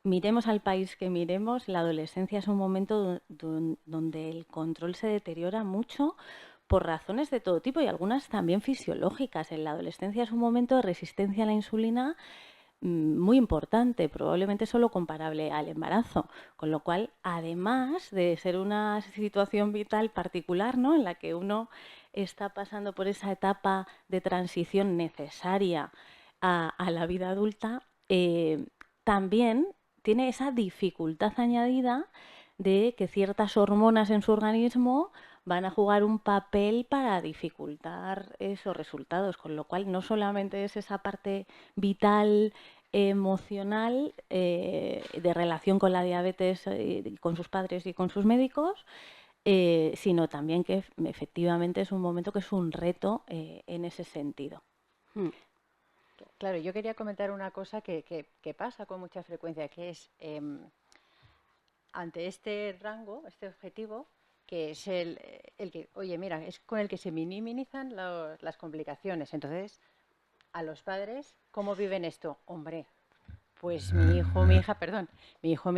miremos al país que miremos, la adolescencia es un momento donde el control se deteriora mucho por razones de todo tipo y algunas también fisiológicas. En la adolescencia es un momento de resistencia a la insulina muy importante, probablemente solo comparable al embarazo, con lo cual, además de ser una situación vital particular, ¿no?, en la que uno está pasando por esa etapa de transición necesaria a la vida adulta, también tiene esa dificultad añadida de que ciertas hormonas en su organismo van a jugar un papel para dificultar esos resultados, con lo cual no solamente es esa parte vital, emocional, de relación con la diabetes, con sus padres y con sus médicos, sino también que efectivamente es un momento que es un reto en ese sentido. Claro, yo quería comentar una cosa que pasa con mucha frecuencia, que es ante este rango, este objetivo, que es el que, oye, mira, es con el que se minimizan las complicaciones. Entonces, a los padres, ¿cómo viven esto? Hombre, pues mi hijo, mi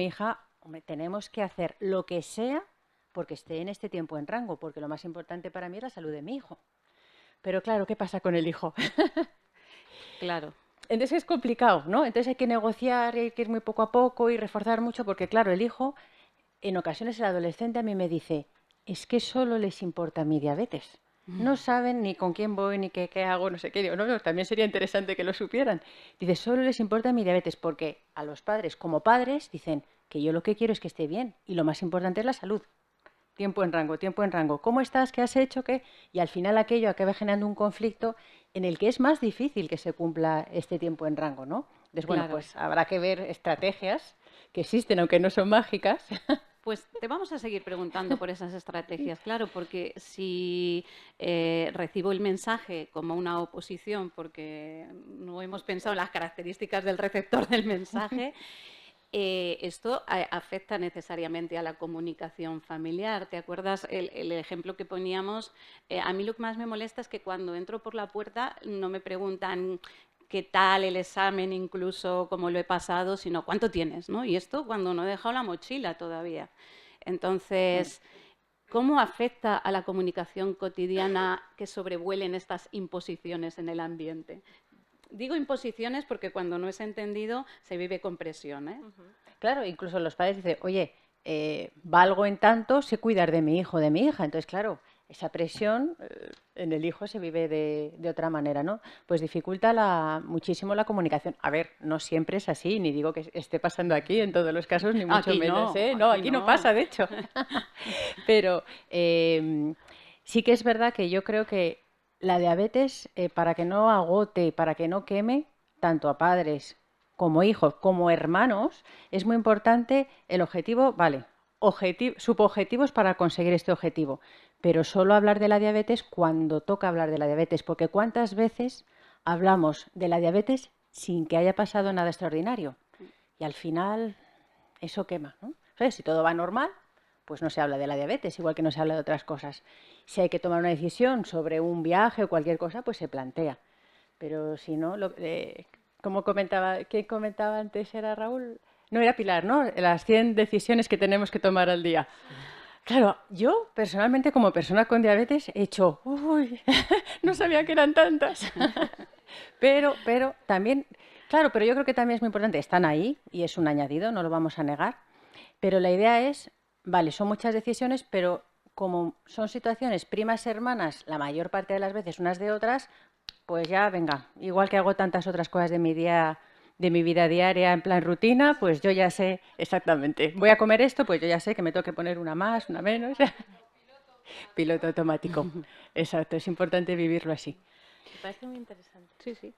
hija, hombre, tenemos que hacer lo que sea porque esté en este tiempo en rango, porque lo más importante para mí es la salud de mi hijo. Pero claro, ¿qué pasa con el hijo? Claro. Entonces es complicado, ¿no? Entonces hay que negociar, hay que ir muy poco a poco y reforzar mucho, porque claro, el hijo, en ocasiones el adolescente a mí me dice, es que solo les importa mi diabetes. No saben ni con quién voy, ni qué hago, no sé qué. Digo, no, también sería interesante que lo supieran. Dice, solo les importa mi diabetes, porque a los padres, como padres, dicen que yo lo que quiero es que esté bien y lo más importante es la salud. Tiempo en rango, tiempo en rango. ¿Cómo estás? ¿Qué has hecho? ¿Qué? Y al final aquello acaba generando un conflicto en el que es más difícil que se cumpla este tiempo en rango, ¿no? Entonces, bueno, Claro. pues habrá que ver estrategias que existen, aunque no son mágicas. Pues te vamos a seguir preguntando por esas estrategias, claro, porque si recibo el mensaje como una oposición, porque no hemos pensado en las características del receptor del mensaje, esto afecta necesariamente a la comunicación familiar. ¿Te acuerdas el ejemplo que poníamos? A mí lo que más me molesta es que cuando entro por la puerta no me preguntan qué tal el examen, incluso cómo lo he pasado, sino cuánto tienes, ¿no? Y esto cuando no he dejado la mochila todavía. Entonces, ¿cómo afecta a la comunicación cotidiana que sobrevuelen estas imposiciones en el ambiente? Digo imposiciones porque cuando no es entendido se vive con presión, ¿eh? Claro, incluso los padres dicen, oye, valgo en tanto, sé cuidar de mi hijo o de mi hija. Entonces, claro, esa presión en el hijo se vive de otra manera, ¿no? Pues dificulta muchísimo la comunicación. A ver, no siempre es así, ni digo que esté pasando aquí en todos los casos, ni mucho Aquí menos, no, ¿eh? No, aquí aquí no no. pasa, de hecho. Pero sí que es verdad que yo creo que la diabetes, para que no agote, para que no queme, tanto a padres como hijos, como hermanos, es muy importante el objetivo, vale, subobjetivos para conseguir este objetivo, pero solo hablar de la diabetes cuando toca hablar de la diabetes, porque ¿cuántas veces hablamos de la diabetes sin que haya pasado nada extraordinario? Y al final eso quema, ¿no? ¿Sabes? Si todo va normal, pues no se habla de la diabetes, igual que no se habla de otras cosas. Si hay que tomar una decisión sobre un viaje o cualquier cosa, pues se plantea. Pero si no, como comentaba, ¿quién comentaba antes? ¿Era Raúl? No, era Pilar, ¿no? Las 100 decisiones que tenemos que tomar al día. Claro, yo personalmente como persona con diabetes he hecho, uy, no sabía que eran tantas. Pero también, claro, pero yo creo que también es muy importante, están ahí y es un añadido, no lo vamos a negar. Pero la idea es, vale, son muchas decisiones, pero como son situaciones primas hermanas, la mayor parte de las veces unas de otras, pues ya, venga, igual que hago tantas otras cosas de mi vida diaria en plan rutina, pues yo ya sé exactamente. Voy a comer esto, pues yo ya sé que me tengo que poner una más, una menos. Piloto automático. Exacto, es importante vivirlo así. Me parece muy interesante. Sí, sí.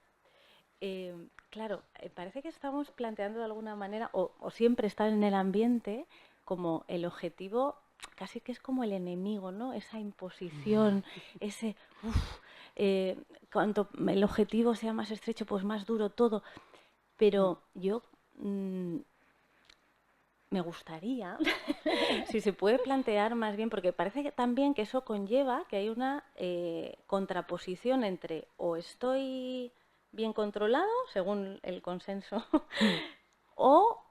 Claro, parece que estamos planteando de alguna manera, o siempre estar en el ambiente, como el objetivo, casi que es como el enemigo, ¿no? Esa imposición, ese, cuanto el objetivo sea más estrecho, pues más duro todo. Pero yo me gustaría, si se puede plantear más bien, porque parece que también que eso conlleva que hay una contraposición entre o estoy bien controlado, según el consenso, o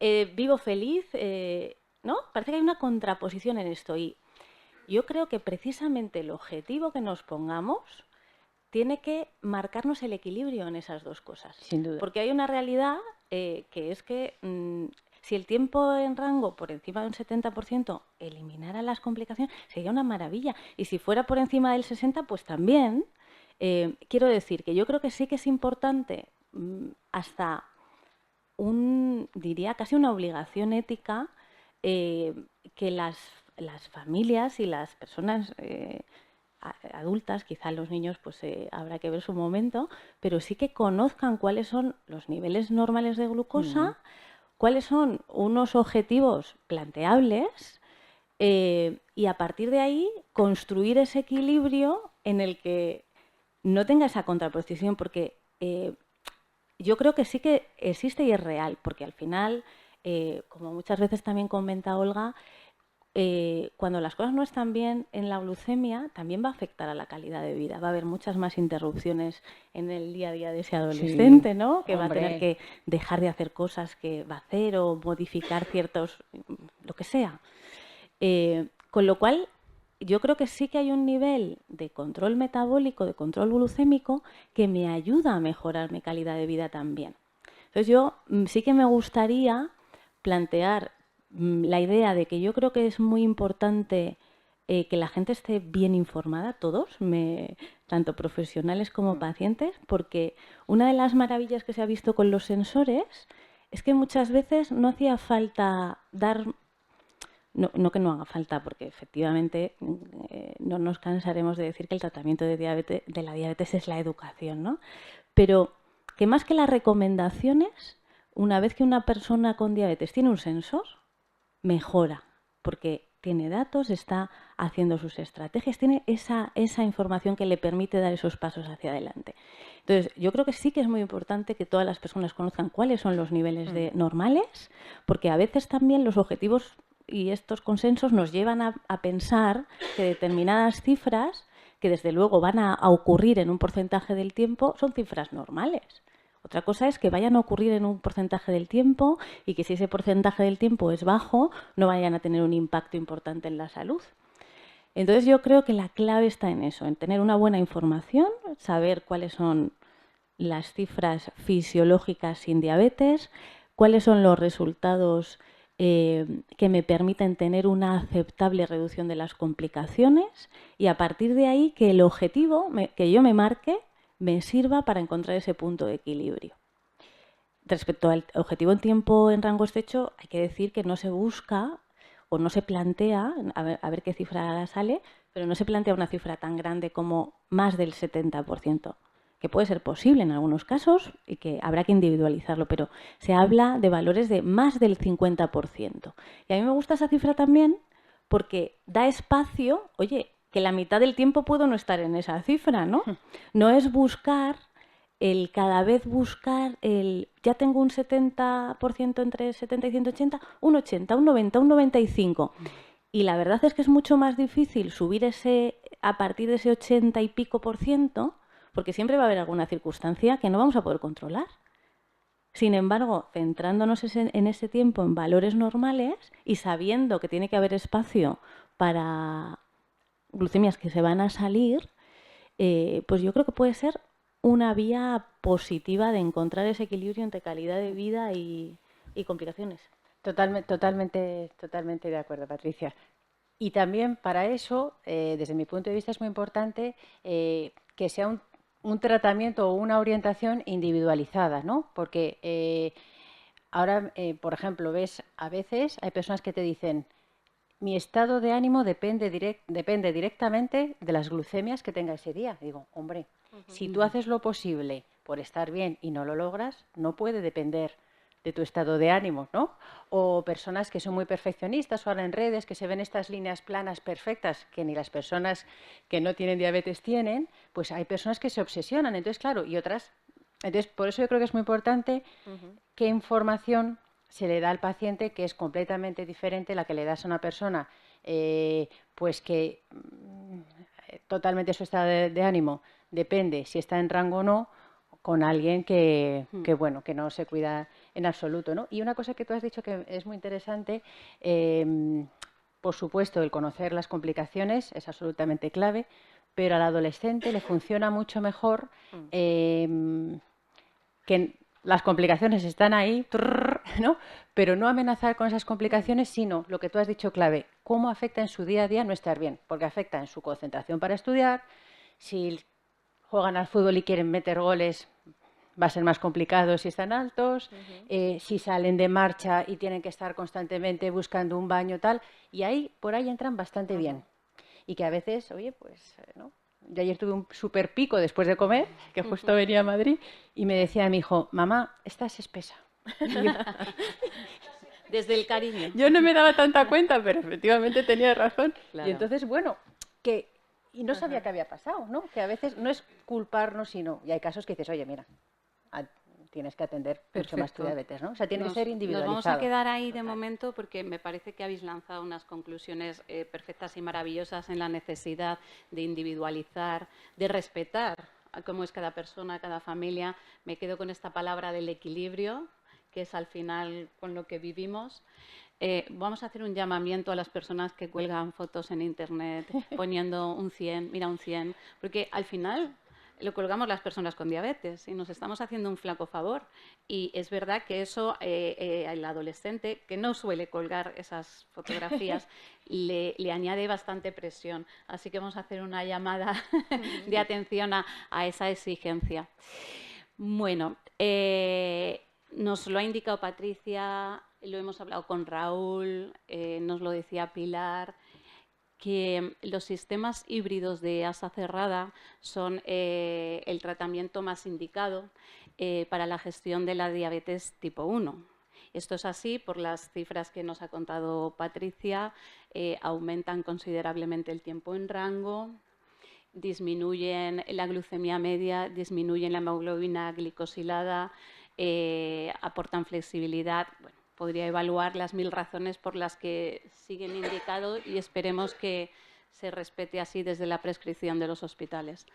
vivo feliz, ¿no? Parece que hay una contraposición en esto y yo creo que precisamente el objetivo que nos pongamos tiene que marcarnos el equilibrio en esas dos cosas. Sin duda. Porque hay una realidad que es que si el tiempo en rango por encima de un 70% eliminara las complicaciones, sería una maravilla. Y si fuera por encima del 60%, pues también. Quiero decir que yo creo que sí que es importante hasta diría casi una obligación ética que las familias y las personas adultas, quizá los niños pues habrá que ver su momento, pero sí que conozcan cuáles son los niveles normales de glucosa, cuáles son unos objetivos planteables y a partir de ahí construir ese equilibrio en el que no tenga esa contraposición, porque yo creo que sí que existe y es real, porque al final, como muchas veces también comenta Olga, cuando las cosas no están bien en la glucemia, también va a afectar a la calidad de vida. Va a haber muchas más interrupciones en el día a día de ese adolescente, Sí, ¿no? Que va a tener hombre. que dejar de hacer cosas que va a hacer o modificar ciertos, lo que sea. Con lo cual, yo creo que sí que hay un nivel de control metabólico, de control glucémico, que me ayuda a mejorar mi calidad de vida también. Entonces yo sí que me gustaría plantear la idea de que yo creo que es muy importante que la gente esté bien informada, todos, tanto profesionales como pacientes, porque una de las maravillas que se ha visto con los sensores es que muchas veces no hacía falta dar... No que no haga falta, porque efectivamente no nos cansaremos de decir que el tratamiento de la diabetes es la educación, ¿no? Pero que más que las recomendaciones, una vez que una persona con diabetes tiene un sensor, mejora, porque tiene datos, está haciendo sus estrategias, tiene esa información que le permite dar esos pasos hacia adelante. Entonces, yo creo que sí que es muy importante que todas las personas conozcan cuáles son los niveles normales, porque a veces también los objetivos y estos consensos nos llevan a pensar que determinadas cifras, que desde luego van a ocurrir en un porcentaje del tiempo, son cifras normales. Otra cosa es que vayan a ocurrir en un porcentaje del tiempo y que si ese porcentaje del tiempo es bajo, no vayan a tener un impacto importante en la salud. Entonces yo creo que la clave está en eso, en tener una buena información, saber cuáles son las cifras fisiológicas sin diabetes, cuáles son los resultados que me permiten tener una aceptable reducción de las complicaciones y a partir de ahí que el objetivo que yo me marque me sirva para encontrar ese punto de equilibrio. Respecto al objetivo en tiempo en rango estrecho, hay que decir que no se busca o no se plantea, a ver qué cifra sale, pero no se plantea una cifra tan grande como más del 70%, que puede ser posible en algunos casos y que habrá que individualizarlo, pero se habla de valores de más del 50%. Y a mí me gusta esa cifra también porque da espacio, oye, que la mitad del tiempo puedo no estar en esa cifra, ¿no? No es buscar el cada vez buscar el ya tengo un 70% entre 70 y 180, un 80, un 90, un 95. Y la verdad es que es mucho más difícil subir ese a partir de ese 80 y pico por ciento, porque siempre va a haber alguna circunstancia que no vamos a poder controlar. Sin embargo, centrándonos en ese tiempo en valores normales y sabiendo que tiene que haber espacio para glucemias que se van a salir, pues yo creo que puede ser una vía positiva de encontrar ese equilibrio entre calidad de vida y complicaciones. Totalmente de acuerdo, Patricia. Y también para eso, desde mi punto de vista, es muy importante que sea un tratamiento o una orientación individualizada, ¿no? Porque ahora, por ejemplo, ves, a veces hay personas que te dicen, mi estado de ánimo depende directamente de las glucemias que tenga ese día. Digo, hombre, si tú haces lo posible por estar bien y no lo logras, no puede depender de tu estado de ánimo, ¿no? O personas que son muy perfeccionistas o ahora en redes que se ven estas líneas planas perfectas que ni las personas que no tienen diabetes tienen, pues hay personas que se obsesionan. Entonces, claro, y otras. Entonces, por eso yo creo que es muy importante qué información se le da al paciente que es completamente diferente la que le das a una persona pues que totalmente su estado de ánimo depende si está en rango o no con alguien bueno, que no se cuida en absoluto, ¿no? Y una cosa que tú has dicho que es muy interesante, por supuesto, el conocer las complicaciones es absolutamente clave, pero al adolescente le funciona mucho mejor que las complicaciones están ahí, ¿no? Pero no amenazar con esas complicaciones, sino lo que tú has dicho clave, cómo afecta en su día a día no estar bien, porque afecta en su concentración para estudiar, si juegan al fútbol y quieren meter goles, va a ser más complicado si están altos, si salen de marcha y tienen que estar constantemente buscando un baño tal, y ahí por ahí entran bastante bien. Y que a veces, oye, pues, ¿no? Yo ayer tuve un súper pico después de comer, que justo venía a Madrid, y me decía mi hijo, mamá, estás espesa. Desde el cariño. Yo no me daba tanta cuenta, pero efectivamente tenía razón. Claro. Y entonces, bueno, y no sabía qué había pasado, ¿no? Que a veces no es culparnos, sino, y hay casos que dices, oye, mira, tienes que atender mucho más tu diabetes, ¿no? O sea, tiene que ser individualizado. Nos vamos a quedar ahí de momento porque me parece que habéis lanzado unas conclusiones perfectas y maravillosas en la necesidad de individualizar, de respetar a cómo es cada persona, cada familia. Me quedo con esta palabra del equilibrio, que es al final con lo que vivimos. Vamos a hacer un llamamiento a las personas que cuelgan fotos en internet poniendo un 100, mira un 100, porque al final lo colgamos las personas con diabetes y nos estamos haciendo un flaco favor. Y es verdad que eso al adolescente, que no suele colgar esas fotografías, le añade bastante presión. Así que vamos a hacer una llamada de atención a esa exigencia. Bueno, nos lo ha indicado Patricia, lo hemos hablado con Raúl, nos lo decía Pilar, que los sistemas híbridos de asa cerrada son el tratamiento más indicado para la gestión de la diabetes tipo 1. Esto es así por las cifras que nos ha contado Patricia, aumentan considerablemente el tiempo en rango, disminuyen la glucemia media, disminuyen la hemoglobina glicosilada, aportan flexibilidad. Bueno, podría evaluar las 1000 razones por las que siguen indicados y esperemos que se respete así desde la prescripción de los hospitales.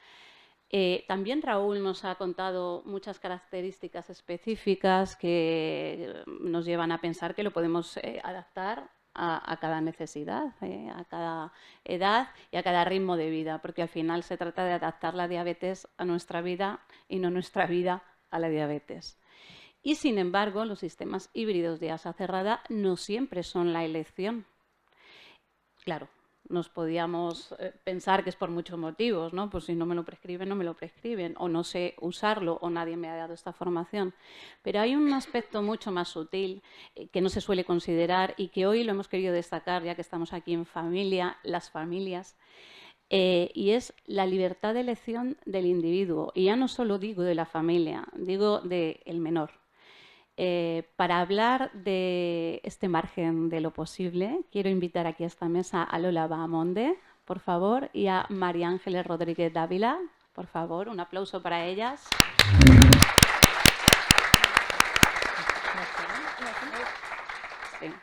También Raúl nos ha contado muchas características específicas que nos llevan a pensar que lo podemos adaptar a cada necesidad, a cada edad y a cada ritmo de vida, porque al final se trata de adaptar la diabetes a nuestra vida y no nuestra vida a la diabetes. Y sin embargo, los sistemas híbridos de asa cerrada no siempre son la elección. Claro, nos podíamos pensar que es por muchos motivos, ¿no? Pues si no me lo prescriben, no me lo prescriben, o no sé usarlo, o nadie me ha dado esta formación. Pero hay un aspecto mucho más sutil que no se suele considerar y que hoy lo hemos querido destacar, ya que estamos aquí en familia, las familias, y es la libertad de elección del individuo. Y ya no solo digo de la familia, digo del menor. Para hablar de este margen de lo posible, quiero invitar aquí a esta mesa a Lola Bahamonde, por favor, y a María Ángeles Rodríguez Dávila, por favor, un aplauso para ellas. Sí.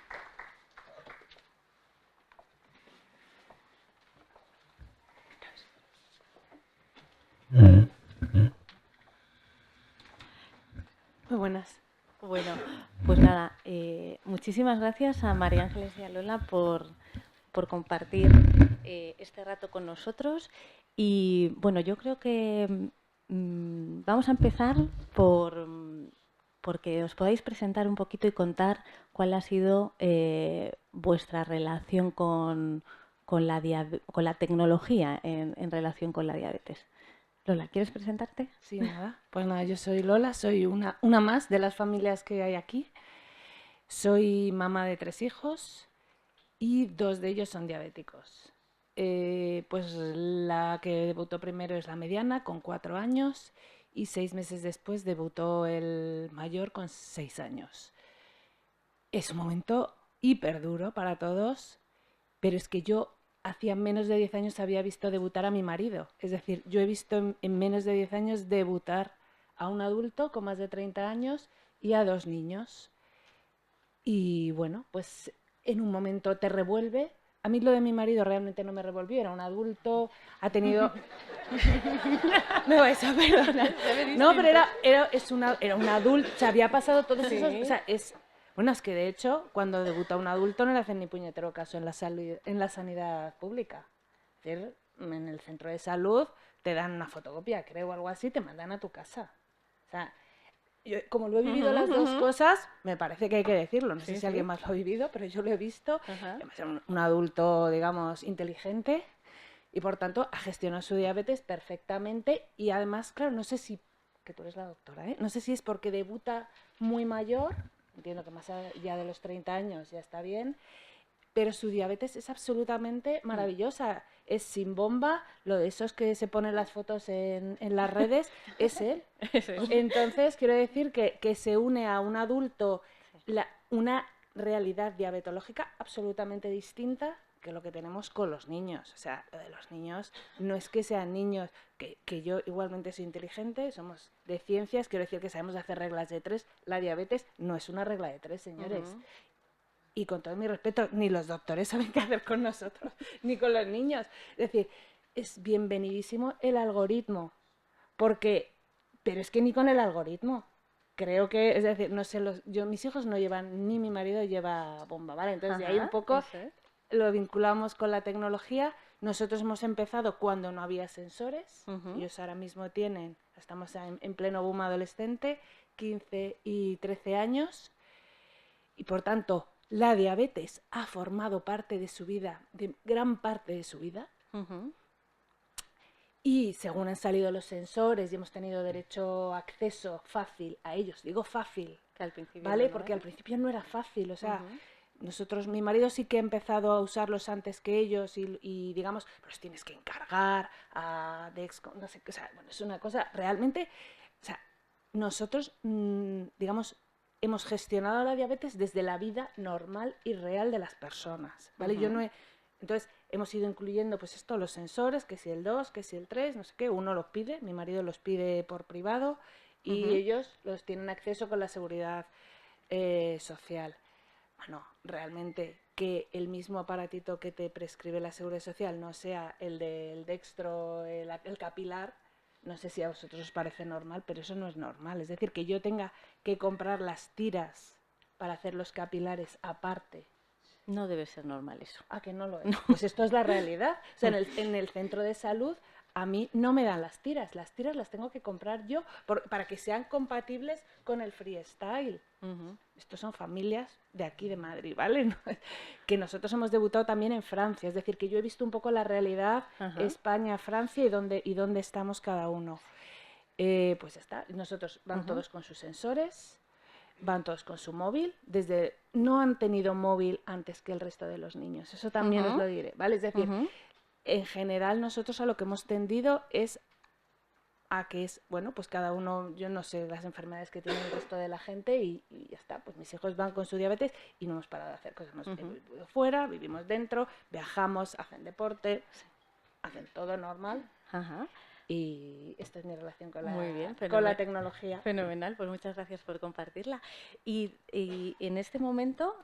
Muy buenas. Bueno, pues nada, muchísimas gracias a María Ángeles y a Lola por compartir este rato con nosotros. Y bueno, yo creo que vamos a empezar porque os podáis presentar un poquito y contar cuál ha sido vuestra relación con la tecnología en relación con la diabetes. Lola, ¿quieres presentarte? Sí, nada. Pues nada, yo soy Lola, soy una más de las familias que hay aquí. Soy mamá de 3 hijos y 2 de ellos son diabéticos. Pues la que debutó primero es la mediana, con 4 años, y 6 meses después debutó el mayor con 6 años. Es un momento hiper duro para todos, pero es que yo hacía menos de 10 años había visto debutar a mi marido. Es decir, yo he visto en menos de 10 años debutar a un adulto con más de 30 años y a 2 niños. Y bueno, pues en un momento te revuelve. A mí lo de mi marido realmente no me revolvió, era un adulto, ha tenido... Me vais a perdonar. No, pero era un adulto, o sea, había pasado todos esos... O sea, bueno, es que de hecho, cuando debuta un adulto no le hacen ni puñetero caso en la sanidad pública. Es decir, en el centro de salud te dan una fotocopia, creo, o algo así, te mandan a tu casa. O sea, yo, como lo he vivido las dos cosas, me parece que hay que decirlo. No sé si alguien más lo ha vivido, pero yo lo he visto. Un adulto, digamos, inteligente y, por tanto, ha gestionado su diabetes perfectamente. Y además, claro, no sé si, que tú eres la doctora, ¿eh? No sé si es porque debuta muy mayor, entiendo que más allá de los 30 años ya está bien, pero su diabetes es absolutamente maravillosa. Es sin bomba, lo de esos que se ponen las fotos en las redes, es él. Entonces, quiero decir que se une a un adulto una realidad diabetológica absolutamente distinta que lo que tenemos con los niños. O sea, lo de los niños no es que sean niños, que yo igualmente soy inteligente, somos de ciencias, quiero decir que sabemos hacer reglas de 3. La diabetes no es una regla de 3, señores. Y con todo mi respeto, ni los doctores saben qué hacer con nosotros, ni con los niños. Es decir, es bienvenidísimo el algoritmo, pero es que ni con el algoritmo. Creo que, es decir, no sé, mis hijos no llevan, ni mi marido lleva bomba, ¿vale? Entonces de ahí un poco lo vinculamos con la tecnología. Nosotros hemos empezado cuando no había sensores. Ellos ahora mismo estamos en pleno boom adolescente, 15 y 13 años. Y por tanto, la diabetes ha formado parte de su vida, de gran parte de su vida. Y según han salido los sensores y hemos tenido acceso fácil a ellos, digo fácil, Que al principio ¿vale? no, Porque al principio no era fácil, o sea, mi marido sí que ha empezado a usarlos antes que ellos y digamos, pues tienes que encargar a Dexcom, no sé, o sea, bueno, es una cosa realmente, o sea, nosotros, digamos, hemos gestionado la diabetes desde la vida normal y real de las personas, ¿vale? Entonces, hemos ido incluyendo, pues esto, los sensores, que si el 2, que si el 3, no sé qué, uno los pide, mi marido los pide por privado y ellos los tienen acceso con la seguridad social. Bueno, realmente que el mismo aparatito que te prescribe la seguridad social no sea el del dextro, el capilar, no sé si a vosotros os parece normal, pero eso no es normal. Es decir, que yo tenga que comprar las tiras para hacer los capilares aparte No debe ser normal eso. ¿A que no lo es? Pues esto es la realidad. O sea, en el centro de salud a mí no me dan las tiras las tengo que comprar yo para que sean compatibles con el freestyle. Estos son familias de aquí, de Madrid, ¿vale? ¿No? Que nosotros hemos debutado también en Francia, es decir, que yo he visto un poco la realidad, España, Francia y dónde estamos cada uno. Pues ya está, nosotros van todos con sus sensores, van todos con su móvil, no han tenido móvil antes que el resto de los niños, eso también os lo diré, ¿vale? Es decir, en general nosotros a lo que hemos tendido es a que es, bueno, pues cada uno, yo no sé las enfermedades que tiene el resto de la gente y ya está, pues mis hijos van con su diabetes y no hemos parado de hacer cosas, hemos vivido fuera, vivimos dentro, viajamos, hacen deporte, hacen todo normal. Y esta es mi relación con la tecnología. Fenomenal, pues muchas gracias por compartirla. Y en este momento,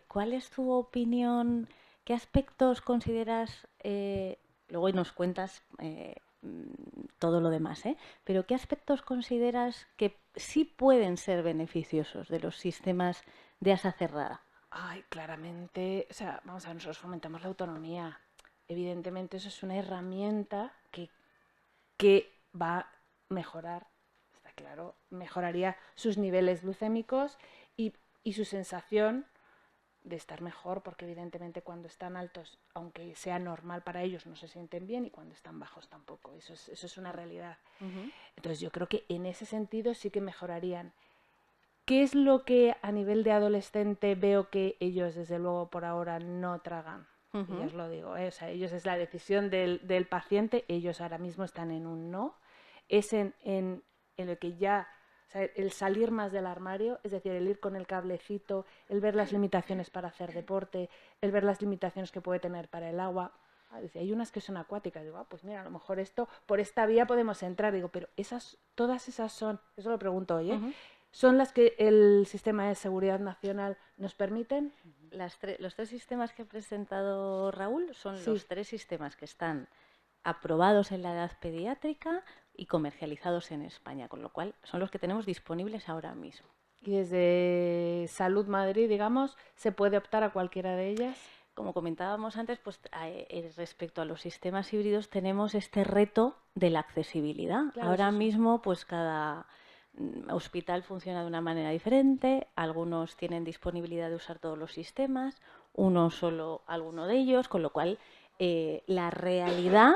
¿cuál es tu opinión? ¿Qué aspectos consideras, luego nos cuentas todo lo demás, pero qué aspectos consideras que sí pueden ser beneficiosos de los sistemas de asa cerrada? Ay, claramente, o sea, vamos a ver, nosotros fomentamos la autonomía. Evidentemente eso es una herramienta que va a mejorar, está claro, mejoraría sus niveles glucémicos y su sensación de estar mejor, porque evidentemente cuando están altos, aunque sea normal para ellos, no se sienten bien, y cuando están bajos tampoco, eso es una realidad. Entonces yo creo que en ese sentido sí que mejorarían. ¿Qué es lo que a nivel de adolescente veo que ellos desde luego por ahora no tragan? Y ya os lo digo, o sea, ellos es la decisión del paciente, ellos ahora mismo están en un no, es en lo que ya, o sea, el salir más del armario, es decir, el ir con el cablecito, el ver las limitaciones para hacer deporte, el ver las limitaciones que puede tener para el agua. Dice, hay unas que son acuáticas, digo, pues mira, a lo mejor esto, por esta vía podemos entrar, digo, pero todas esas son, eso lo pregunto hoy, ¿son las que el sistema de seguridad nacional nos permiten? Los tres sistemas que ha presentado Raúl son los tres sistemas que están aprobados en la edad pediátrica y comercializados en España, con lo cual son los que tenemos disponibles ahora mismo. Y desde Salud Madrid, digamos, ¿se puede optar a cualquiera de ellas? Como comentábamos antes, pues respecto a los sistemas híbridos tenemos este reto de la accesibilidad. Claro, ahora mismo, pues cada hospital funciona de una manera diferente, algunos tienen disponibilidad de usar todos los sistemas, uno solo alguno de ellos, con lo cual la realidad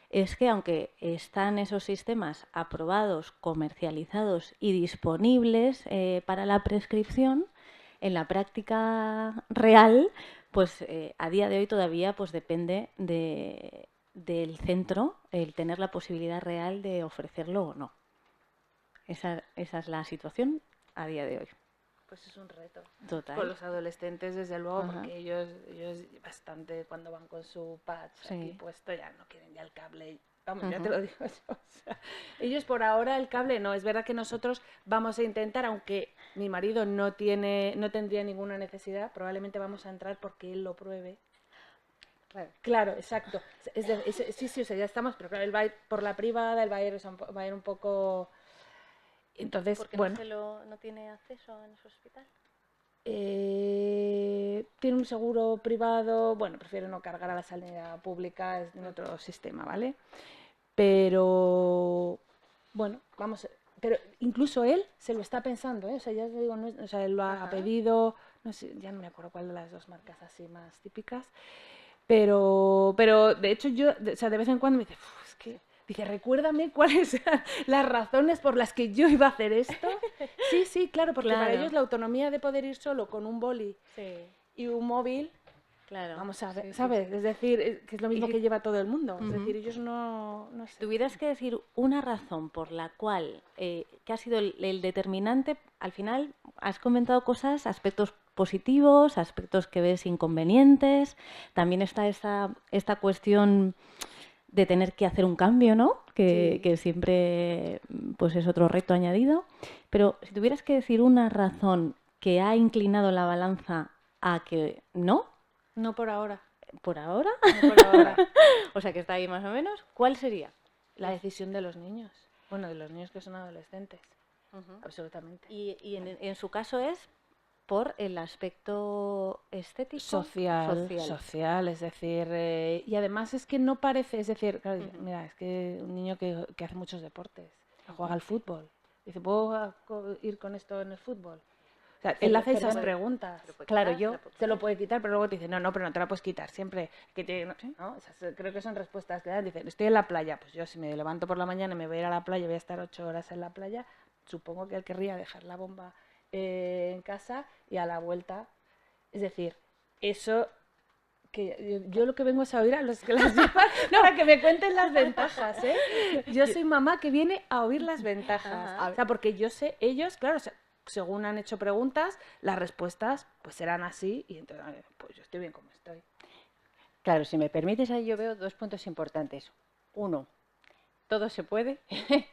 es que aunque están esos sistemas aprobados, comercializados y disponibles para la prescripción, en la práctica real, pues a día de hoy todavía pues depende del centro el tener la posibilidad real de ofrecerlo o no. Esa es la situación a día de hoy. Pues es un reto. Total. Con los adolescentes, desde luego, porque ellos bastante cuando van con su patch aquí puesto ya no quieren ya el cable. Vamos, ya te lo digo yo. O sea, ellos por ahora el cable no. Es verdad que nosotros vamos a intentar, aunque mi marido no tendría ninguna necesidad, probablemente vamos a entrar porque él lo pruebe. Claro, exacto. Sí, o sea, ya estamos, pero claro, él va a ir por la privada, él va a ir un poco... Entonces, ¿por qué bueno, no tiene acceso en su hospital? Tiene un seguro privado, bueno, prefiere no cargar a la sanidad pública, es en otro sistema, ¿vale? Pero, bueno, pero incluso él se lo está pensando, ¿eh? O sea, ya te digo, o sea, él lo ha pedido, no sé, ya no me acuerdo cuál de las dos marcas así más típicas, pero de hecho o sea, de vez en cuando me dice, es que... Dice, recuérdame cuáles eran las razones por las que yo iba a hacer esto. Sí, claro, porque para ellos la autonomía de poder ir solo con un boli y un móvil, vamos a ver, ¿sabes? Es decir, que es lo mismo que lleva todo el mundo. Es decir, ellos no sé. Si tuvieras que decir una razón por la cual, que ha sido el determinante, al final has comentado aspectos positivos, aspectos que ves inconvenientes, también está esta cuestión de tener que hacer un cambio, ¿no? Que siempre pues es otro reto añadido. Pero si tuvieras que decir una razón que ha inclinado la balanza a que no. No por ahora. ¿Por ahora? No por ahora. O sea que está ahí más o menos. ¿Cuál sería? La decisión de los niños. Bueno, de los niños que son adolescentes. Absolutamente. Y en su caso es por el aspecto estético, social, es decir, y además es que no parece, es decir, claro, mira, es que un niño que hace muchos deportes, que juega al fútbol, dice, ¿puedo ir con esto en el fútbol? O sea, él hace esas preguntas. Claro, Se lo puede quitar, pero luego te dice, no, pero no te la puedes quitar, siempre que ¿no? Esas, creo que son respuestas que dan. Dicen, estoy en la playa, pues yo si me levanto por la mañana y me voy a ir a la playa, voy a estar 8 horas en la playa, supongo que él querría dejar la bomba en casa y a la vuelta, es decir, eso que yo lo que vengo es a oír a los que las llevan para que me cuenten las ventajas, ¿eh? Yo soy mamá que viene a oír las ventajas, o sea, porque yo sé, ellos, claro, según han hecho preguntas, las respuestas pues serán así y entonces, pues yo estoy bien como estoy. Claro, si me permites, ahí yo veo 2 puntos importantes. Uno, todo se puede,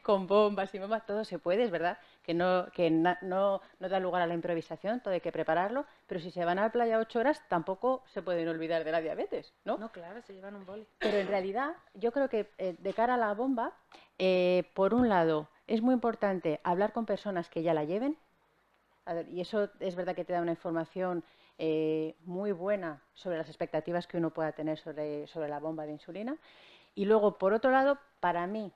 con bombas y bombas, todo se puede, es verdad, que no da lugar a la improvisación, todo hay que prepararlo, pero si se van a la playa 8 horas, tampoco se pueden olvidar de la diabetes, ¿no? No, claro, se llevan un boli. Pero en realidad, yo creo que de cara a la bomba, por un lado, es muy importante hablar con personas que ya la lleven, y eso es verdad que te da una información muy buena sobre las expectativas que uno pueda tener sobre la bomba de insulina. Y luego, por otro lado, para mí,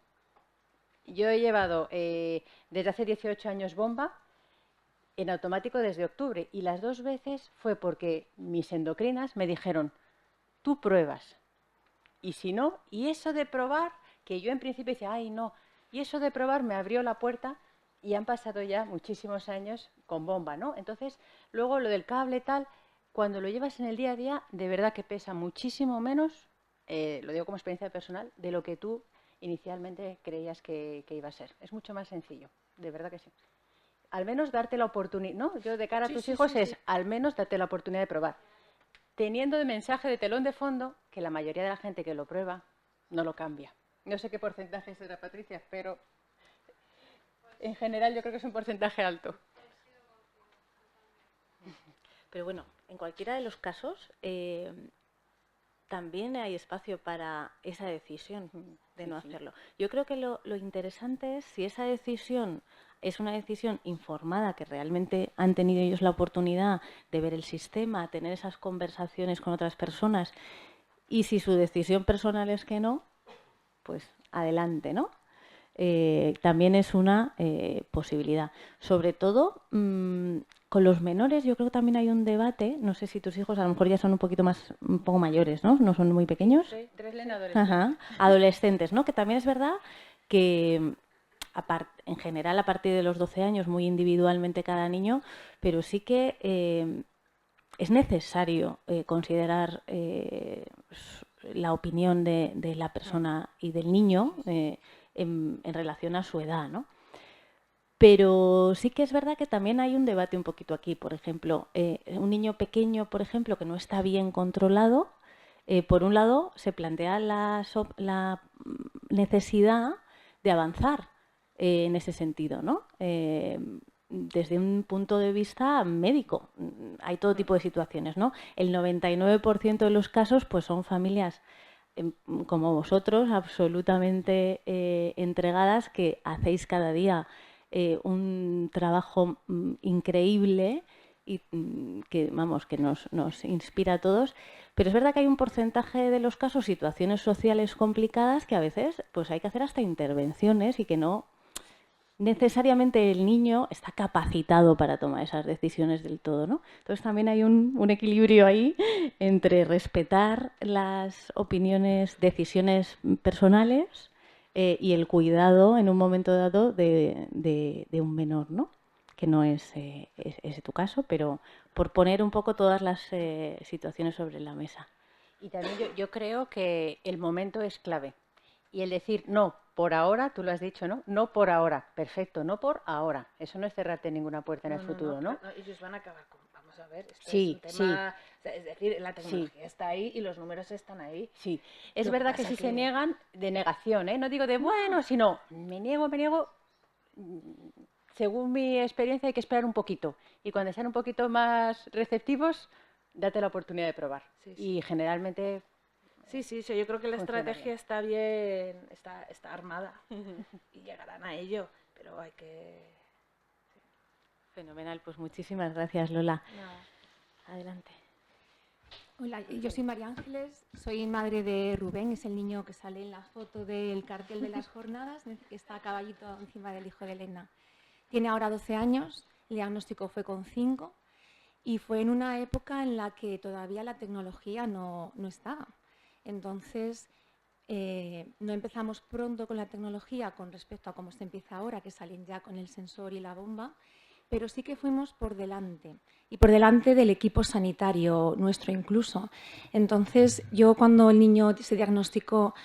yo he llevado desde hace 18 años bomba en automático desde octubre y las 2 veces fue porque mis endocrinas me dijeron, tú pruebas. Y si no, y eso de probar, que yo en principio decía, ay no, y eso de probar me abrió la puerta y han pasado ya muchísimos años con bomba, ¿no? Entonces, luego lo del cable tal, cuando lo llevas en el día a día, de verdad que pesa muchísimo menos, lo digo como experiencia personal, de lo que tú inicialmente creías que iba a ser. Es mucho más sencillo, de verdad que sí. Al menos darte la oportunidad, ¿no? Yo de cara a tus hijos es al menos darte la oportunidad de probar. Teniendo de mensaje de telón de fondo que la mayoría de la gente que lo prueba no lo cambia. No sé qué porcentaje será, Patricia, pero en general yo creo que es un porcentaje alto. Pero bueno, en cualquiera de los casos también hay espacio para esa decisión de no hacerlo. Yo creo que lo interesante es si esa decisión es una decisión informada, que realmente han tenido ellos la oportunidad de ver el sistema, tener esas conversaciones con otras personas, y si su decisión personal es que no, pues adelante, ¿no? También es una posibilidad. Sobre todo, con los menores yo creo que también hay un debate, no sé si tus hijos a lo mejor ya son un poco mayores, ¿no? No son muy pequeños. Sí, 3 adolescentes. Ajá. Adolescentes, ¿no? Que también es verdad que en general a partir de los 12 años, muy individualmente cada niño, pero sí que es necesario considerar la opinión de la persona y del niño en relación a su edad, ¿no? Pero sí que es verdad que también hay un debate un poquito aquí. Por ejemplo, un niño pequeño, por ejemplo, que no está bien controlado, por un lado se plantea la necesidad de avanzar en ese sentido, ¿no? Desde un punto de vista médico. Hay todo tipo de situaciones, ¿no? El 99% de los casos pues son familias como vosotros, absolutamente entregadas, que hacéis cada día un trabajo increíble y que, vamos, que nos inspira a todos. Pero es verdad que hay un porcentaje de los casos, situaciones sociales complicadas, que a veces pues hay que hacer hasta intervenciones y que no necesariamente el niño está capacitado para tomar esas decisiones del todo, ¿no? Entonces también hay un equilibrio ahí entre respetar las opiniones, decisiones personales y el cuidado en un momento dado de un menor, ¿no? Que no es tu caso, pero por poner un poco todas las situaciones sobre la mesa. Y también yo creo que el momento es clave. Y el decir, no, por ahora, tú lo has dicho, ¿no? No por ahora, perfecto, no por ahora. Eso no es cerrarte ninguna puerta en el futuro, ¿no? Ellos van a acabar con, vamos a ver, esto Sí, es un tema, es decir, la tecnología está ahí y los números están ahí. Sí, es Lo verdad que que pasa si se niegan, de negación, ¿eh? No digo de bueno, sino me niego, según mi experiencia hay que esperar un poquito. Y cuando sean un poquito más receptivos, date la oportunidad de probar. Sí. Y generalmente... Sí, yo creo que la funciona estrategia bien. está bien, está armada y llegarán a ello, pero hay que... Fenomenal, pues muchísimas gracias, Lola. Adelante. Hola, yo soy María Ángeles, soy madre de Rubén, es el niño que sale en la foto del cartel de las jornadas, que está a caballito encima del hijo de Elena. Tiene ahora 12 años, el diagnóstico fue con 5 y fue en una época en la que todavía la tecnología no estaba. Entonces, no empezamos pronto con la tecnología con respecto a cómo se empieza ahora, que salen ya con el sensor y la bomba, pero sí que fuimos por delante, y por delante del equipo sanitario nuestro incluso. Entonces, yo cuando el niño se diagnosticó,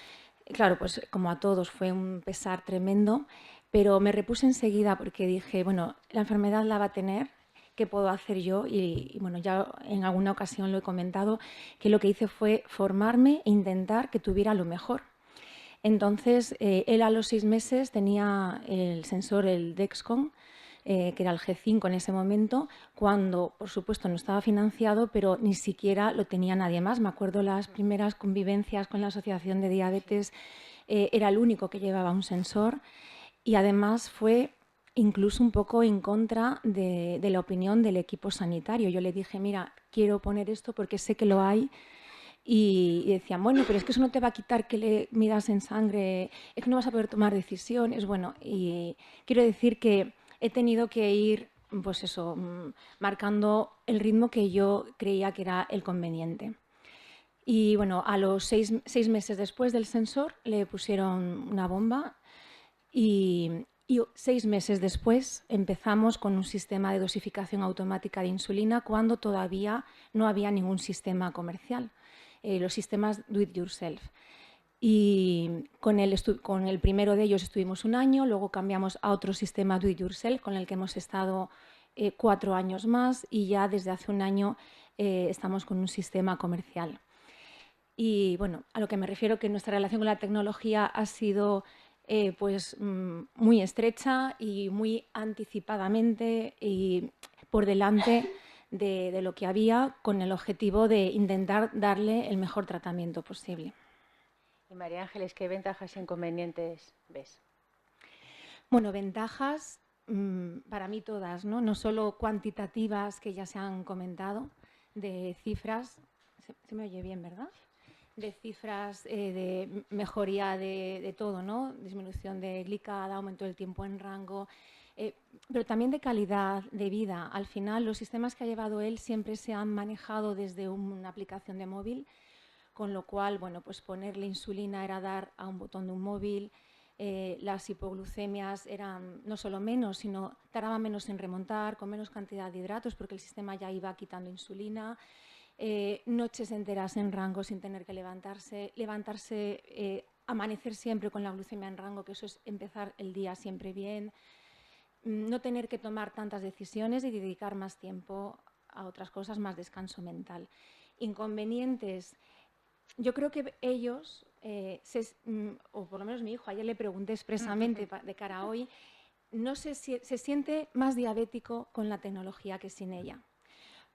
claro, pues como a todos fue un pesar tremendo, pero me repuse enseguida porque dije, bueno, la enfermedad la va a tener, ¿qué puedo hacer yo? Y bueno, ya en alguna ocasión lo he comentado, que lo que hice fue formarme e intentar que tuviera lo mejor. Entonces, él a los 6 meses tenía el sensor, el Dexcom, que era el G5 en ese momento, cuando, por supuesto, no estaba financiado, pero ni siquiera lo tenía nadie más. Me acuerdo las primeras convivencias con la Asociación de Diabetes, era el único que llevaba un sensor y además fue incluso un poco en contra de la opinión del equipo sanitario. Yo le dije, mira, quiero poner esto porque sé que lo hay. Y decían, bueno, pero es que eso no te va a quitar que le midas en sangre, es que no vas a poder tomar decisiones. Bueno, y quiero decir que he tenido que ir, pues eso, marcando el ritmo que yo creía que era el conveniente. Y bueno, a los 6 meses después del sensor le pusieron una bomba y 6 meses después empezamos con un sistema de dosificación automática de insulina cuando todavía no había ningún sistema comercial. Los sistemas do it yourself. Y con el primero de ellos estuvimos 1 año, luego cambiamos a otro sistema do it yourself con el que hemos estado 4 años más y ya desde hace 1 año estamos con un sistema comercial. Y bueno, a lo que me refiero que nuestra relación con la tecnología ha sido pues muy estrecha y muy anticipadamente y por delante de lo que había, con el objetivo de intentar darle el mejor tratamiento posible. Y María Ángeles, ¿qué ventajas e inconvenientes ves? Bueno, ventajas para mí todas, ¿no? No solo cuantitativas que ya se han comentado, de cifras, se me oye bien, ¿verdad? De cifras de mejoría de todo, ¿no? Disminución de glicada, aumento del tiempo en rango, pero también de calidad de vida. Al final, los sistemas que ha llevado él siempre se han manejado desde una aplicación de móvil, con lo cual, bueno, pues ponerle insulina era dar a un botón de un móvil, las hipoglucemias eran no solo menos, sino tardaban menos en remontar, con menos cantidad de hidratos, porque el sistema ya iba quitando insulina. Noches enteras en rango sin tener que levantarse, amanecer siempre con la glucemia en rango, que eso es empezar el día siempre bien, no tener que tomar tantas decisiones y dedicar más tiempo a otras cosas, más descanso mental. Inconvenientes, yo creo que ellos, o por lo menos mi hijo, ayer le pregunté expresamente de cara a hoy, no sé si se siente más diabético con la tecnología que sin ella,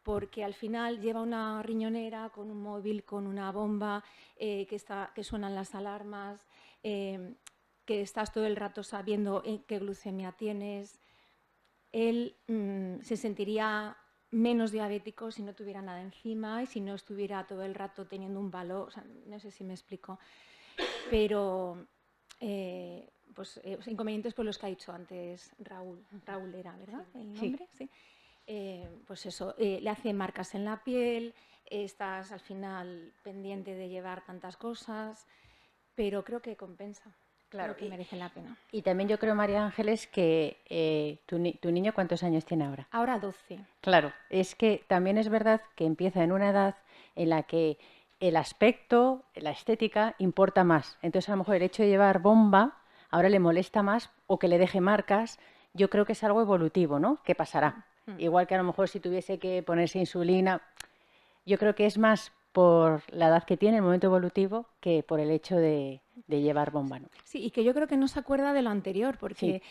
porque al final lleva una riñonera con un móvil, con una bomba, que suenan las alarmas, que estás todo el rato sabiendo qué glucemia tienes. Él se sentiría menos diabético si no tuviera nada encima y si no estuviera todo el rato teniendo un valor, o sea, no sé si me explico, pero pues inconvenientes por los que ha dicho antes Raúl era, ¿verdad? El nombre, sí. Pues eso, le hace marcas en la piel, estás al final pendiente de llevar tantas cosas, pero creo que compensa, Claro, creo que merece la pena. Y también yo creo, María Ángeles, que tu niño, ¿cuántos años tiene ahora? Ahora 12. Claro, es que también es verdad que empieza en una edad en la que el aspecto, la estética, importa más. Entonces, a lo mejor el hecho de llevar bomba ahora le molesta más o que le deje marcas. Yo creo que es algo evolutivo, ¿no? ¿Qué pasará? Igual que a lo mejor si tuviese que ponerse insulina, yo creo que es más por la edad que tiene, el momento evolutivo, que por el hecho de llevar bomba, ¿no? Sí, y que yo creo que no se acuerda de lo anterior, porque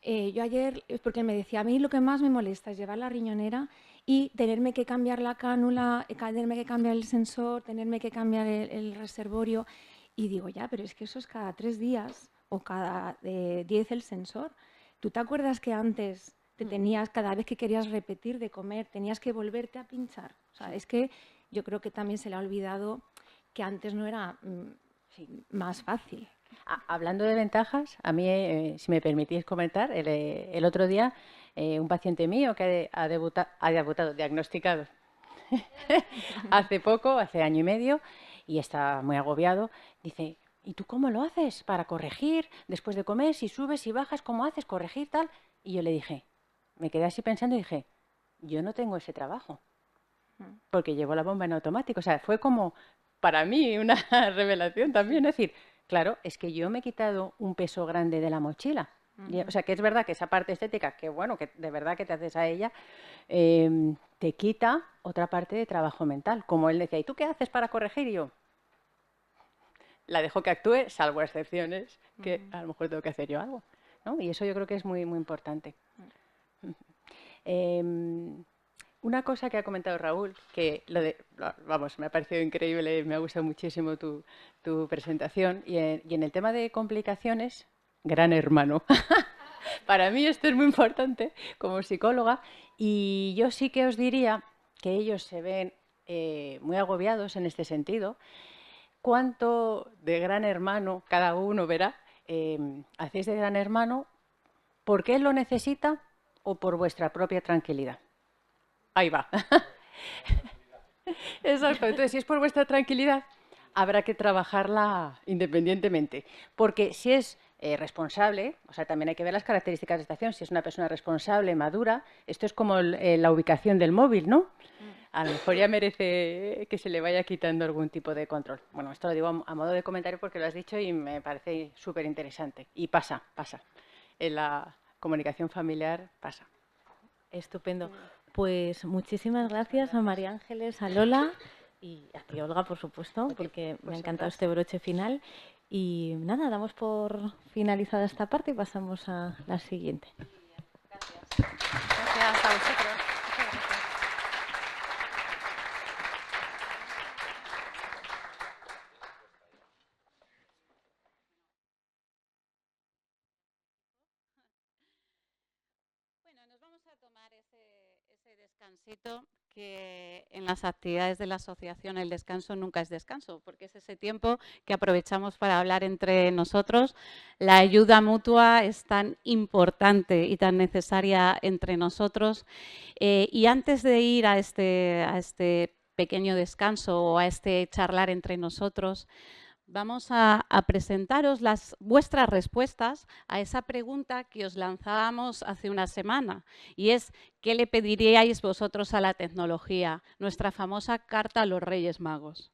yo ayer, porque me decía, a mí lo que más me molesta es llevar la riñonera y tenerme que cambiar la cánula, tenerme que cambiar el sensor, tenerme que cambiar el reservorio. Y digo, ya, pero es que eso es cada 3 días o cada 10 el sensor. ¿Tú te acuerdas que antes te tenías, cada vez que querías repetir de comer, tenías que volverte a pinchar. O sea, es que yo creo que también se le ha olvidado que antes no era más fácil. Hablando de ventajas, a mí, si me permitís comentar, el otro día un paciente mío que ha debutado, diagnosticado hace poco, hace año y medio, y está muy agobiado, dice, ¿y tú cómo lo haces para corregir después de comer? Si subes y bajas, ¿cómo haces? ¿Corregir tal? Y yo le dije, me quedé así pensando y dije, yo no tengo ese trabajo, porque llevo la bomba en automático. O sea, fue como para mí una revelación también. Es decir, claro, es que yo me he quitado un peso grande de la mochila. O sea, que es verdad que esa parte estética, que bueno, que de verdad que te haces a ella, te quita otra parte de trabajo mental. Como él decía, ¿y tú qué haces para corregir? Y yo, la dejo que actúe, salvo excepciones, que a lo mejor tengo que hacer yo algo, ¿no? Y eso yo creo que es muy, muy importante. Una cosa que ha comentado Raúl, que vamos, me ha parecido increíble, me ha gustado muchísimo tu presentación, y en el tema de complicaciones, gran hermano. Para mí esto es muy importante como psicóloga, y yo sí que os diría que ellos se ven muy agobiados en este sentido. ¿Cuánto de gran hermano cada uno verá? ¿Hacéis de gran hermano porque él lo necesita o por vuestra propia tranquilidad? Ahí va. Exacto. Entonces, si es por vuestra tranquilidad, habrá que trabajarla independientemente. Porque si es responsable, o sea, también hay que ver las características de estación. Si es una persona responsable, madura, esto es como la ubicación del móvil, ¿no? A lo mejor ya merece que se le vaya quitando algún tipo de control. Bueno, esto lo digo a modo de comentario porque lo has dicho y me parece súper interesante. Y pasa. En la comunicación familiar pasa. Estupendo. Pues muchísimas gracias a María Ángeles, a Lola y a ti, Olga, por supuesto, porque me ha encantado este broche final. Y nada, damos por finalizada esta parte y pasamos a la siguiente. Gracias a vosotros. Bueno, nos vamos a tomar ese descansito, que en las actividades de la asociación el descanso nunca es descanso, porque es ese tiempo que aprovechamos para hablar entre nosotros. La ayuda mutua es tan importante y tan necesaria entre nosotros. Y antes de ir a este pequeño descanso o a este charlar entre nosotros, vamos a presentaros vuestras respuestas a esa pregunta que os lanzábamos hace una semana, y es, ¿qué le pediríais vosotros a la tecnología? Nuestra famosa carta a los Reyes Magos.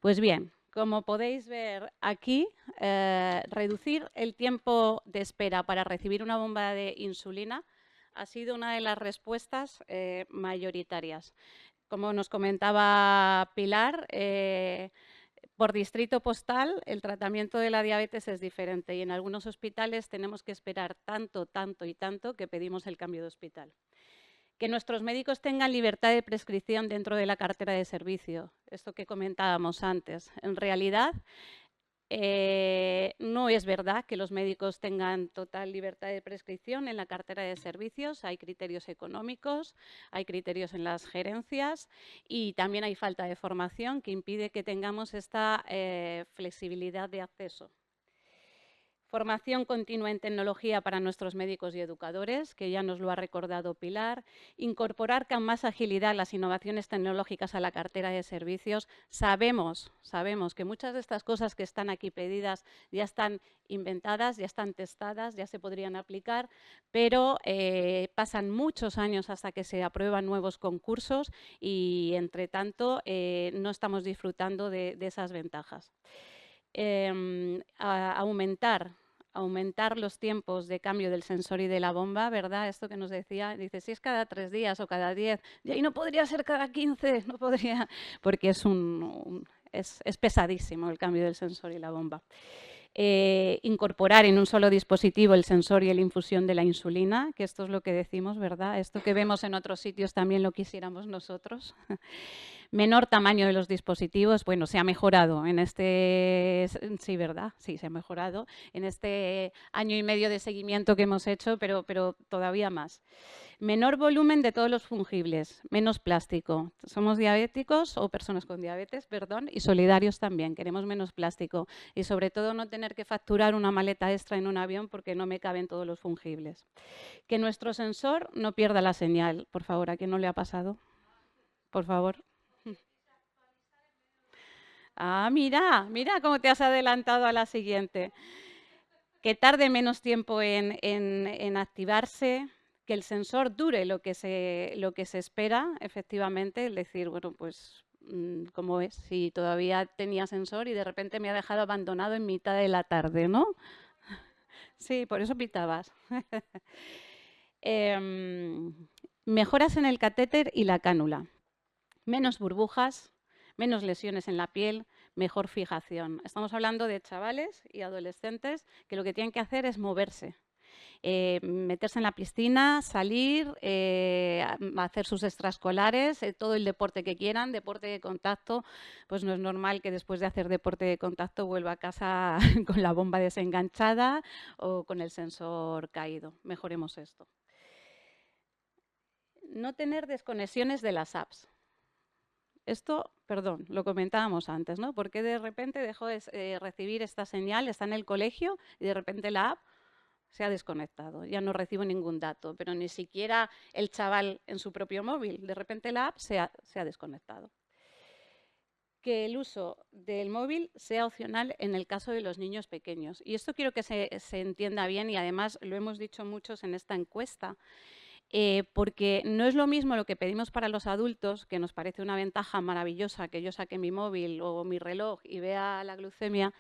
Pues bien, como podéis ver aquí, reducir el tiempo de espera para recibir una bomba de insulina ha sido una de las respuestas mayoritarias. Como nos comentaba Pilar, por distrito postal, el tratamiento de la diabetes es diferente y en algunos hospitales tenemos que esperar tanto que pedimos el cambio de hospital. Que nuestros médicos tengan libertad de prescripción dentro de la cartera de servicio, esto que comentábamos antes. En realidad, no es verdad que los médicos tengan total libertad de prescripción en la cartera de servicios. Hay criterios económicos, hay criterios en las gerencias y también hay falta de formación que impide que tengamos esta flexibilidad de acceso. Formación continua en tecnología para nuestros médicos y educadores, que ya nos lo ha recordado Pilar. Incorporar con más agilidad las innovaciones tecnológicas a la cartera de servicios. Sabemos que muchas de estas cosas que están aquí pedidas ya están inventadas, ya están testadas, ya se podrían aplicar, pero pasan muchos años hasta que se aprueban nuevos concursos y, entre tanto, no estamos disfrutando de esas ventajas. Aumentar los tiempos de cambio del sensor y de la bomba, ¿verdad? Esto que nos decía, dice, si es cada 3 días o cada 10, y ahí no podría ser cada 15, no podría, porque es pesadísimo el cambio del sensor y la bomba. incorporar en un solo dispositivo el sensor y la infusión de la insulina, que esto es lo que decimos, ¿verdad? Esto que vemos en otros sitios también lo quisiéramos nosotros. Menor tamaño de los dispositivos, bueno, se ha mejorado en este, sí, ¿verdad? Sí, se ha mejorado en este año y medio de seguimiento que hemos hecho, pero todavía más. Menor volumen de todos los fungibles, menos plástico. Somos diabéticos o personas con diabetes, perdón, y solidarios también. Queremos menos plástico y sobre todo no tener que facturar una maleta extra en un avión porque no me caben todos los fungibles. Que nuestro sensor no pierda la señal. Por favor, ¿a quién no le ha pasado? Por favor. Ah, mira cómo te has adelantado a la siguiente. Que tarde menos tiempo en activarse, que el sensor dure lo que se espera, efectivamente, es decir, bueno, pues, ¿cómo es? Si todavía tenía sensor y de repente me ha dejado abandonado en mitad de la tarde, ¿no? Sí, por eso pitabas. Mejoras en el catéter y la cánula. Menos burbujas, menos lesiones en la piel, mejor fijación. Estamos hablando de chavales y adolescentes que lo que tienen que hacer es moverse. Meterse en la piscina, salir, hacer sus extraescolares, todo el deporte que quieran, deporte de contacto, pues no es normal que después de hacer deporte de contacto vuelva a casa con la bomba desenganchada o con el sensor caído. Mejoremos esto. No tener desconexiones de las apps. Esto, perdón, lo comentábamos antes, ¿no? Porque de repente dejó de recibir esta señal, está en el colegio y de repente la app se ha desconectado, ya no recibo ningún dato, pero ni siquiera el chaval en su propio móvil, de repente la app se ha desconectado. Que el uso del móvil sea opcional en el caso de los niños pequeños. Y esto quiero que se entienda bien y además lo hemos dicho muchos en esta encuesta, porque no es lo mismo lo que pedimos para los adultos, que nos parece una ventaja maravillosa que yo saque mi móvil o mi reloj y vea la glucemia,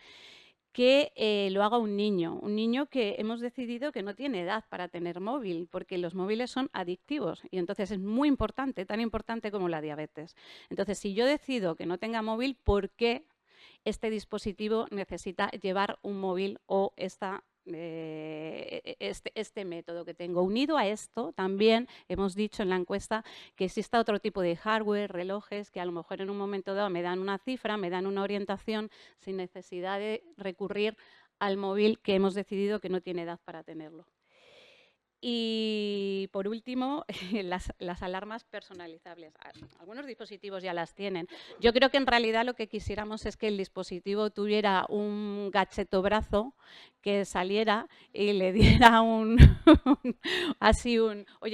que lo haga un niño que hemos decidido que no tiene edad para tener móvil, porque los móviles son adictivos y entonces es muy importante, tan importante como la diabetes. Entonces, si yo decido que no tenga móvil, ¿por qué este dispositivo necesita llevar un móvil o este método que tengo? Unido a esto, también hemos dicho en la encuesta que existe otro tipo de hardware, relojes, que a lo mejor en un momento dado me dan una cifra, me dan una orientación sin necesidad de recurrir al móvil que hemos decidido que no tiene edad para tenerlo. Y por último, las alarmas personalizables. Algunos dispositivos ya las tienen. Yo creo que en realidad lo que quisiéramos es que el dispositivo tuviera un gadgetobrazo que saliera y le diera oye,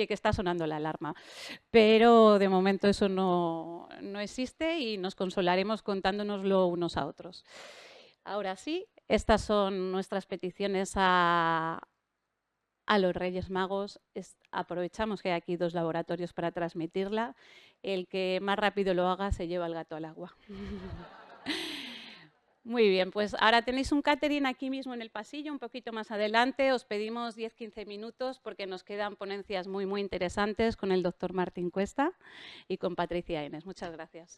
que está sonando la alarma. Pero de momento eso no existe y nos consolaremos contándonoslo unos a otros. Ahora sí, estas son nuestras peticiones a los Reyes Magos. Aprovechamos que hay aquí 2 laboratorios para transmitirla. El que más rápido lo haga se lleva el gato al agua. Muy bien, pues ahora tenéis un catering aquí mismo en el pasillo, un poquito más adelante. Os pedimos 10-15 minutos porque nos quedan ponencias muy, muy interesantes con el doctor Martín Cuesta y con Patricia Enes. Muchas gracias.